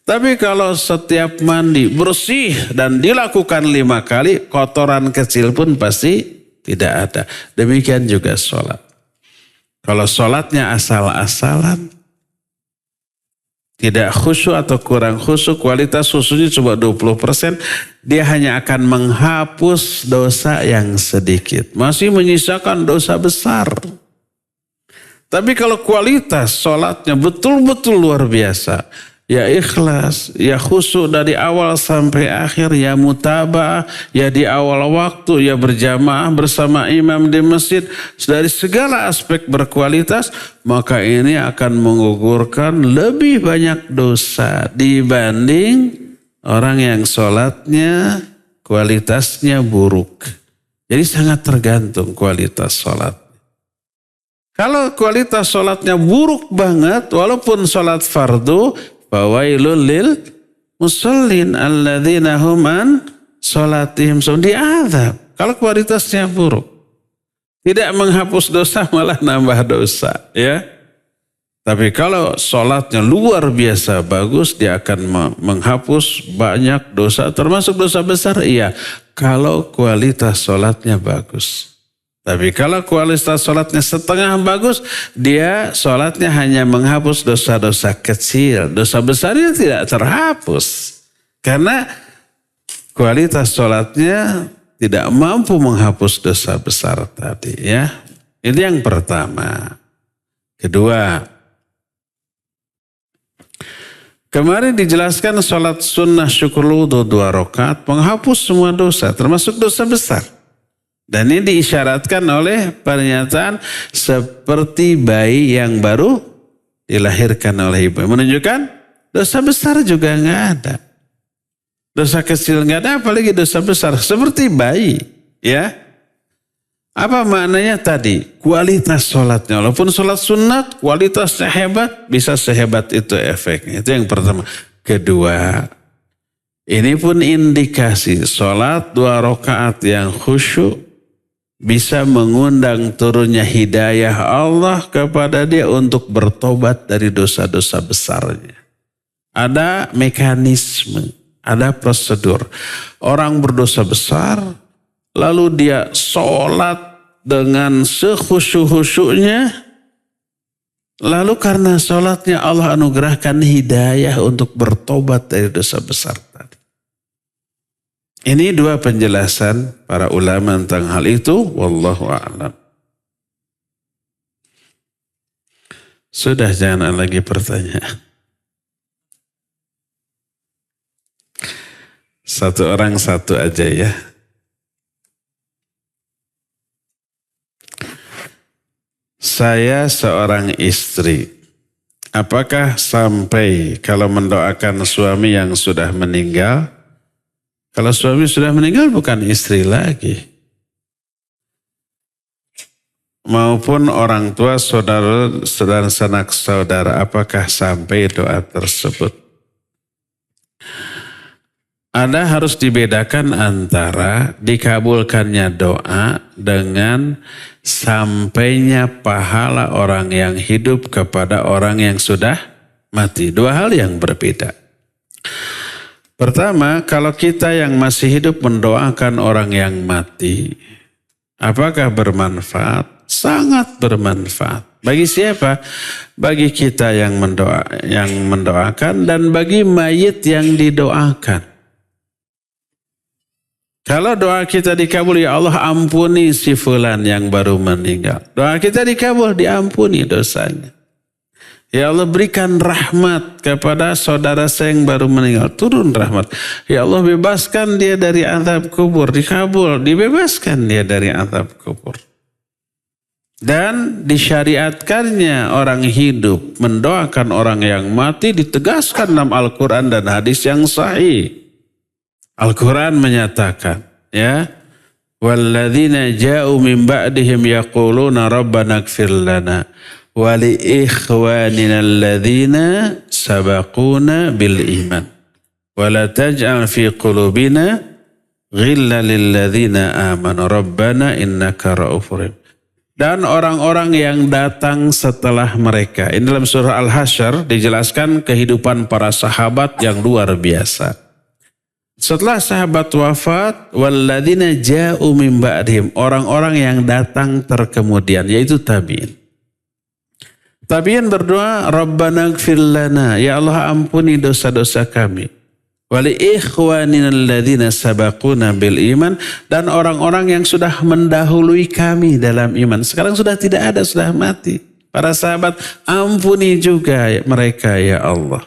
Tapi kalau setiap mandi bersih dan dilakukan 5 kali, kotoran kecil pun pasti tidak ada. Demikian juga sholat. Kalau sholatnya asal-asalan, tidak khusyuk atau kurang khusyuk, kualitas khusyuknya cuma 20%, dia hanya akan menghapus dosa yang sedikit. Masih menyisakan dosa besar. Tapi kalau kualitas sholatnya betul-betul luar biasa, ya ikhlas, ya khusyuk dari awal sampai akhir, ya mutaba'ah, ya di awal waktu, ya berjamaah bersama imam di masjid. Dari segala aspek berkualitas, maka ini akan menggugurkan lebih banyak dosa dibanding orang yang sholatnya kualitasnya buruk. Jadi sangat tergantung kualitas sholat. Kalau kualitas sholatnya buruk banget, walaupun sholat fardu, fawailul lil musallin alladzina hum an sholatihim di'adzab. Kalau kualitasnya buruk, tidak menghapus dosa malah nambah dosa, ya. Tapi kalau sholatnya luar biasa bagus, dia akan menghapus banyak dosa, termasuk dosa besar, iya. Kalau kualitas sholatnya bagus. Tapi kalau kualitas sholatnya setengah bagus, dia sholatnya hanya menghapus dosa-dosa kecil. Dosa besarnya tidak terhapus. Karena kualitas sholatnya tidak mampu menghapus dosa besar tadi, ya. Ini yang pertama. Kedua, kemarin dijelaskan sholat sunnah syukur wudhu 2 rakaat menghapus semua dosa, termasuk dosa besar. Dan ini diisyaratkan oleh pernyataan seperti bayi yang baru dilahirkan oleh ibu. Menunjukkan dosa besar juga nggak ada. Dosa kecil nggak ada, apalagi dosa besar. Seperti bayi, ya. Apa maknanya tadi? Kualitas sholatnya. Walaupun sholat sunat, kualitasnya hebat, bisa sehebat itu efeknya. Itu yang pertama. Kedua, ini pun indikasi sholat 2 rakaat yang khusyuk bisa mengundang turunnya hidayah Allah kepada dia untuk bertobat dari dosa-dosa besarnya. Ada mekanisme, ada prosedur. Orang berdosa besar, lalu dia sholat dengan sekhusyuk-khusyuknya, lalu karena sholatnya Allah anugerahkan hidayah untuk bertobat dari dosa besar tadi. Ini 2 penjelasan para ulama tentang hal itu. Wallahu a'lam. Sudah, jangan lagi pertanyaan. Satu orang satu aja ya. Saya seorang istri. Apakah sampai kalau mendoakan suami yang sudah meninggal? Kalau suami sudah meninggal bukan istri lagi. Maupun orang tua, saudara, sanak saudara, apakah sampai doa tersebut? Ada harus dibedakan antara dikabulkannya doa dengan sampainya pahala orang yang hidup kepada orang yang sudah mati. 2 hal yang berbeda. Pertama, kalau kita yang masih hidup mendoakan orang yang mati, apakah bermanfaat? Sangat bermanfaat. Bagi siapa? Bagi kita yang mendoakan dan bagi mayit yang didoakan. Kalau doa kita dikabul, ya Allah ampuni si fulan yang baru meninggal. Doa kita dikabul, diampuni dosanya. Ya Allah berikan rahmat kepada saudara saya yang baru meninggal. Turun rahmat. Ya Allah bebaskan dia dari azab kubur. Dikabul, dibebaskan dia dari azab kubur. Dan disyariatkannya orang hidup mendoakan orang yang mati ditegaskan dalam Al-Quran dan hadis yang sahih. Al-Quran menyatakan, ya, walladzina ja'u min ba'dihim yaquluna rabbana ighfir lana wa li ikhwanina alladzina sabaquna bil iman wa la taj'al fi qulubina ghillan lil ladzina amanu rabbana innaka ra'ufur rahim. Dan orang-orang yang datang setelah mereka. Ini dalam surah Al-Hasyr dijelaskan kehidupan para sahabat yang luar biasa. Setelah sahabat wafat, walladzina ja'u min ba'dihim, orang-orang yang datang terkemudian, yaitu tabi'in. Tabi'in berdoa, Rabbana gfir lana, ya Allah ampuni dosa-dosa kami. Wali ikhwanina alladzina sabaquna bil iman, dan orang-orang yang sudah mendahului kami dalam iman. Sekarang sudah tidak ada, sudah mati. Para sahabat, ampuni juga mereka ya Allah.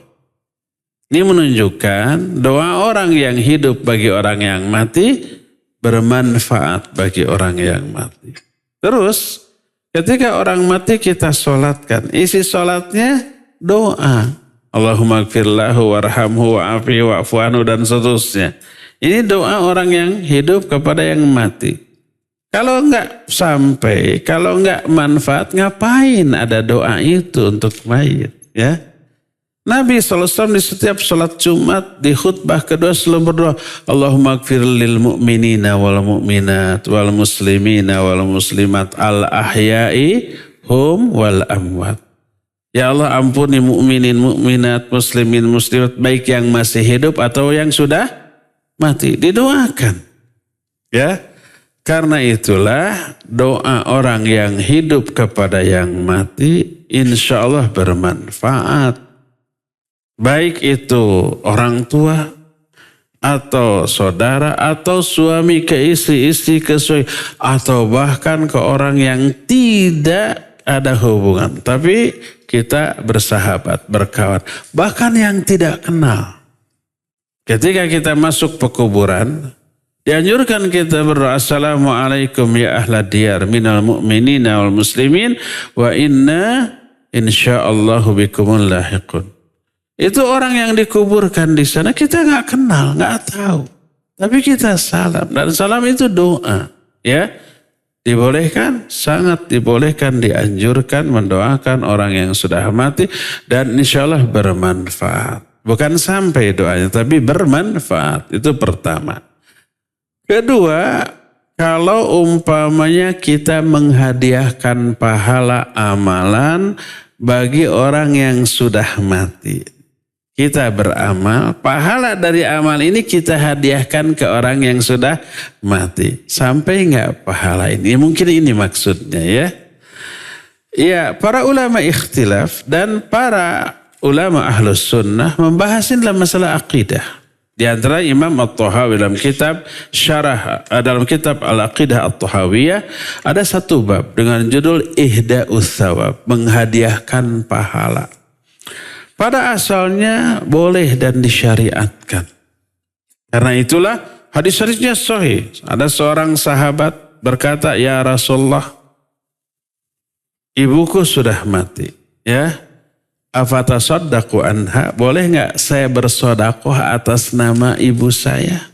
Ini menunjukkan doa orang yang hidup bagi orang yang mati bermanfaat bagi orang yang mati. Terus ketika orang mati kita sholatkan, isi sholatnya doa. Allahumma gfirlahu warhamhu wa'afi wa'fu anhu dan seterusnya. Ini doa orang yang hidup kepada yang mati. Kalau enggak sampai, kalau enggak manfaat, ngapain ada doa itu untuk mayit? Ya, Nabi SAW di setiap sholat Jumat di khutbah kedua selalu berdoa, Allahumma gfir lil mu'minina wal mu'minat wal muslimina wal muslimat al ahya'i hum wal amwat. Ya Allah ampuni mukminin, mukminat, muslimin, muslimat, baik yang masih hidup atau yang sudah mati. Didoakan. Ya, karena itulah doa orang yang hidup kepada yang mati insya Allah bermanfaat. Baik itu orang tua atau saudara atau suami ke istri ke suami atau bahkan ke orang yang tidak ada hubungan, tapi kita bersahabat, berkawan, bahkan yang tidak kenal. Ketika kita masuk pekuburan, dianjurkan kita berdoa, Assalamualaikum ya ahla diyar minal mu'minina wal muslimin wa inna insyaallahu bikumul lahiqun. Itu orang yang dikuburkan di sana kita nggak kenal, nggak tahu, tapi kita salam, dan salam itu doa, ya. Dibolehkan, sangat dibolehkan, dianjurkan mendoakan orang yang sudah mati dan insya Allah bermanfaat. Bukan sampai doanya, tapi bermanfaat. Itu pertama. Kedua, kalau umpamanya kita menghadiahkan pahala amalan bagi orang yang sudah mati. Kita beramal, pahala dari amal ini kita hadiahkan ke orang yang sudah mati. Sampai enggak pahala ini? Mungkin ini maksudnya ya. Ya, para ulama ikhtilaf dan para ulama ahlus sunnah membahas dalam masalah akidah. Di antara Imam At-Tahawi dalam kitab Syarah, dalam kitab Al-Aqidah At-Tahawiyah ada satu bab dengan judul Ihda'us Tsawab, menghadiahkan pahala. Pada asalnya boleh dan disyariatkan. Karena itulah hadis-hadisnya sahih. Ada seorang sahabat berkata, ya Rasulullah, ibuku sudah mati. Ya, afatasaddaqu anha, boleh nggak saya bersodakoh atas nama ibu saya?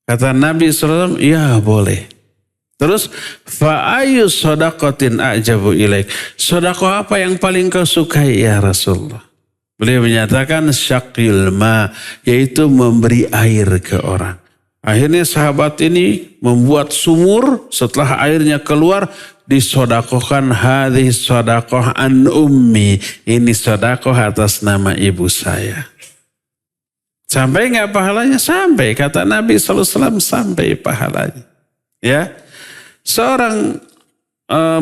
Kata Nabi SAW, ya boleh. Terus, fa'ayu sodakotin a'jabu ilaik. Sodakoh apa yang paling kau sukai ya Rasulullah? Beliau menyatakan syaqil ma, yaitu memberi air ke orang. Akhirnya sahabat ini membuat sumur, setelah airnya keluar disodakohkan, hadhi sodakoh an ummi, ini sodakoh atas nama ibu saya. Sampai enggak pahalanya? Sampai, kata Nabi SAW, sampai pahalanya. Ya, seorang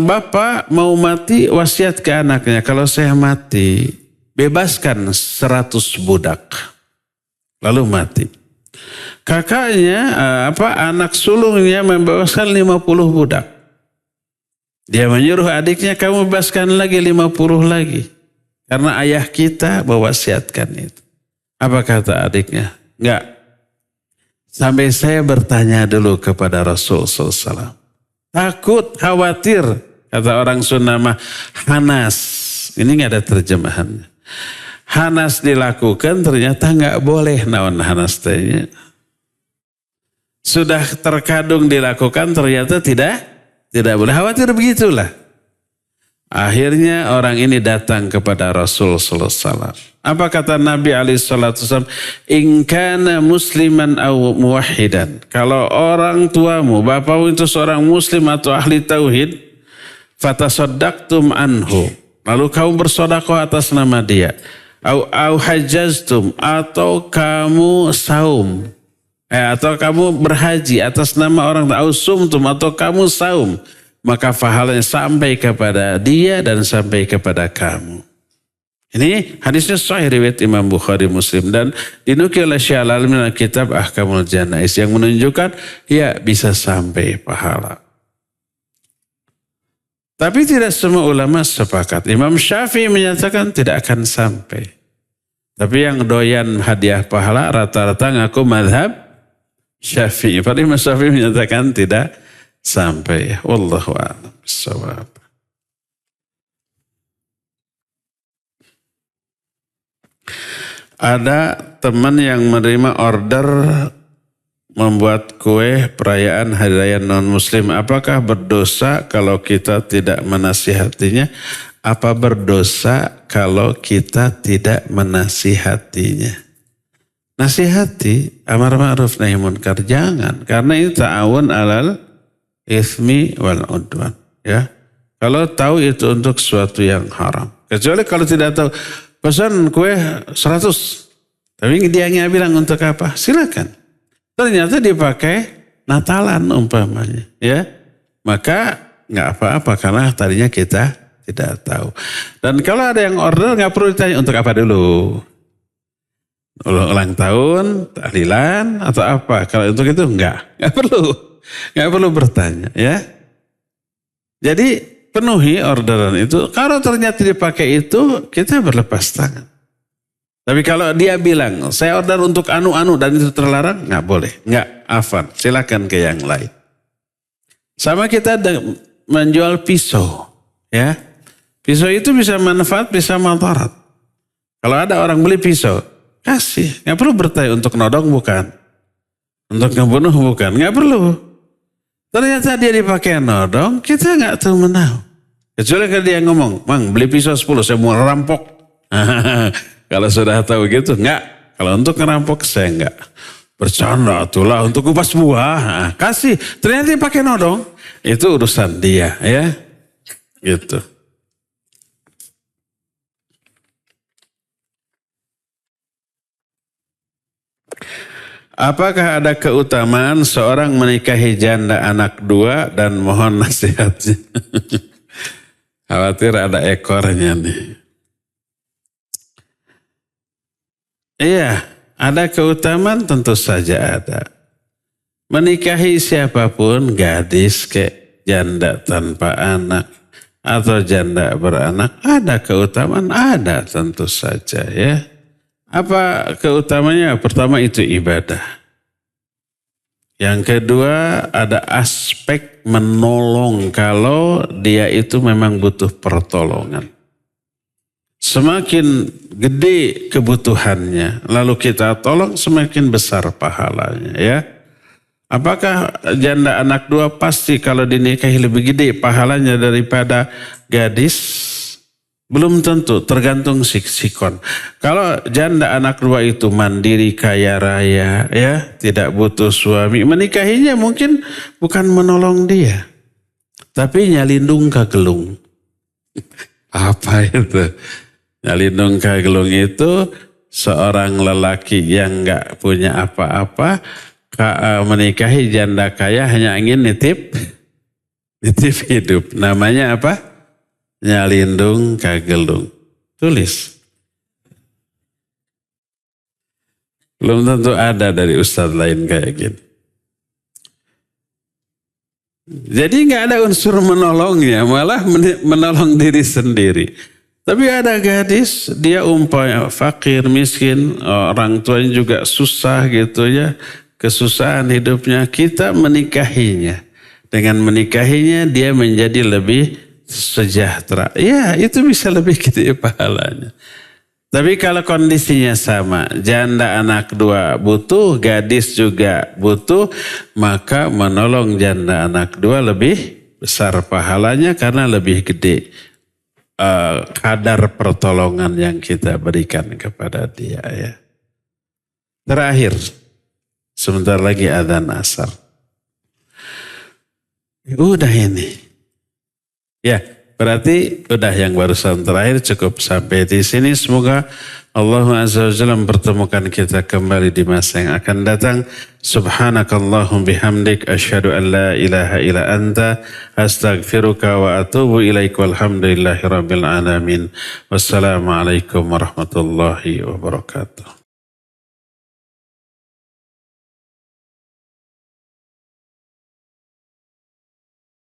bapak mau mati wasiat ke anaknya, kalau saya mati bebaskan 100 budak. Lalu mati. Kakaknya, anak sulungnya membebaskan 50 budak. Dia menyuruh adiknya, kamu bebaskan lagi 50 lagi. Karena ayah kita mewasiatkan itu. Apa kata adiknya? Enggak. Sampai saya bertanya dulu kepada Rasul SAW. Takut, khawatir. Kata orang Sunda mah, hanas. Ini enggak ada terjemahannya. Hanas dilakukan, ternyata enggak boleh naon hanas tanya. Sudah terkadung dilakukan, ternyata tidak boleh. Khawatir begitulah. Akhirnya orang ini datang kepada Rasul sallallahu alaihi wasallam. Apa kata Nabi alaihi wasallam? In kana musliman aw muwahhidan. Kalau orang tuamu, bapakmu itu seorang muslim atau ahli tauhid, fatasaddaqtum anhu. Lalu kamu bersedekah atas nama dia. Au hajjaztum, atau kamu saum. Atau kamu berhaji atas nama orang, au sumtum, atau kamu saum. maka pahalanya sampai kepada dia dan sampai kepada kamu. Ini hadisnya sahih riwayat Imam Bukhari Muslim dan dinukil oleh Syekh Al-Albani dalam kitab Ahkamul Janais yang menunjukkan ya bisa sampai pahala. Tapi tidak semua ulama sepakat. Imam Syafi'i menyatakan tidak akan sampai. Tapi yang doyan hadiah pahala rata-rata ngaku mazhab Syafi'i. Padahal Imam Syafi'i menyatakan tidak sampai. Wallahu a'lam bishawab. Ada teman yang menerima order membuat kue perayaan hari raya non-muslim. Apakah berdosa kalau kita tidak menasihatinya? Apa berdosa kalau kita tidak menasihatinya? Nasihati, amar ma'ruf nahi munkar, jangan. Karena ini ta'awun alal itsmi wal udwan. Ya. Kalau tahu itu untuk sesuatu yang haram. Kecuali kalau tidak tahu, pesan kue 100. Tapi dia bilang untuk apa? Silakan. Ternyata dipakai Natalan umpamanya. Ya. Maka nggak apa-apa karena tadinya kita tidak tahu. Dan kalau ada yang order nggak perlu ditanya untuk apa dulu. Ulang tahun, tahlilan atau apa. Kalau untuk itu nggak perlu. Nggak perlu bertanya ya. Jadi penuhi orderan itu. Kalau ternyata dipakai itu, kita berlepas tangan. Tapi kalau dia bilang, saya order untuk anu-anu dan itu terlarang, nggak boleh. Nggak, afan. Silakan ke yang lain. Sama kita menjual pisau. Ya, pisau itu bisa manfaat, bisa madarat. Kalau ada orang beli pisau, kasih. Nggak perlu bertanya untuk nodong bukan. Untuk ngebunuh bukan. Nggak perlu. Ternyata dia dipakai nodong, kita nggak tahu menahu. Kecuali kalau dia ngomong, Mang beli pisau 10, saya mau rampok. Kalau sudah tahu gitu, enggak. Kalau untuk ngerampok saya enggak. Bercanda itulah untuk kupas buah. Kasih, ternyata dia pakai nodong. Itu urusan dia ya. Gitu. Apakah ada keutamaan seorang menikahi janda anak 2 dan mohon nasihatnya? Khawatir ada ekornya nih. Iya, ada keutamaan tentu saja ada. Menikahi siapapun, gadis ke janda tanpa anak atau janda beranak, ada keutamaan, ada tentu saja ya. Apa keutamanya? Pertama itu ibadah. Yang kedua ada aspek menolong kalau dia itu memang butuh pertolongan. Semakin gede kebutuhannya, lalu kita tolong semakin besar pahalanya ya. Apakah janda anak 2 pasti kalau dinikahi lebih gede pahalanya daripada gadis? Belum tentu, tergantung sikon. Kalau janda anak 2 itu mandiri kaya raya ya, tidak butuh suami, menikahinya mungkin bukan menolong dia, tapi nyalindung kagelung. Apa itu? Nyalindung kagelung itu seorang lelaki yang enggak punya apa-apa menikahi janda kaya hanya ingin nitip hidup. Namanya apa? Nyalindung kagelung. Tulis. Belum tentu ada dari ustadz lain kayak gini. Jadi nggak ada unsur menolongnya, malah menolong diri sendiri. Tapi ada gadis, dia umpamanya fakir, miskin, orang tuanya juga susah gitu ya, kesusahan hidupnya, kita menikahinya. Dengan menikahinya dia menjadi lebih sejahtera. Ya itu bisa lebih gede pahalanya. Tapi kalau kondisinya sama, janda anak 2 butuh, gadis juga butuh, maka menolong janda anak 2 lebih besar pahalanya karena lebih gede kadar pertolongan yang kita berikan kepada dia ya. Terakhir, sebentar lagi adzan asar. Udah ini. Ya, Berarti udah yang barusan terakhir cukup sampai di sini. Semoga Allah Azza wa Jalla mempertemukan kita kembali di masa yang akan datang. Subhanakallahum bihamdik asyhadu an la ilaha illa anta astaghfiruka wa atubu ilaik walhamdulillahi rabbil alamin. Wassalamualaikum warahmatullahi wabarakatuh.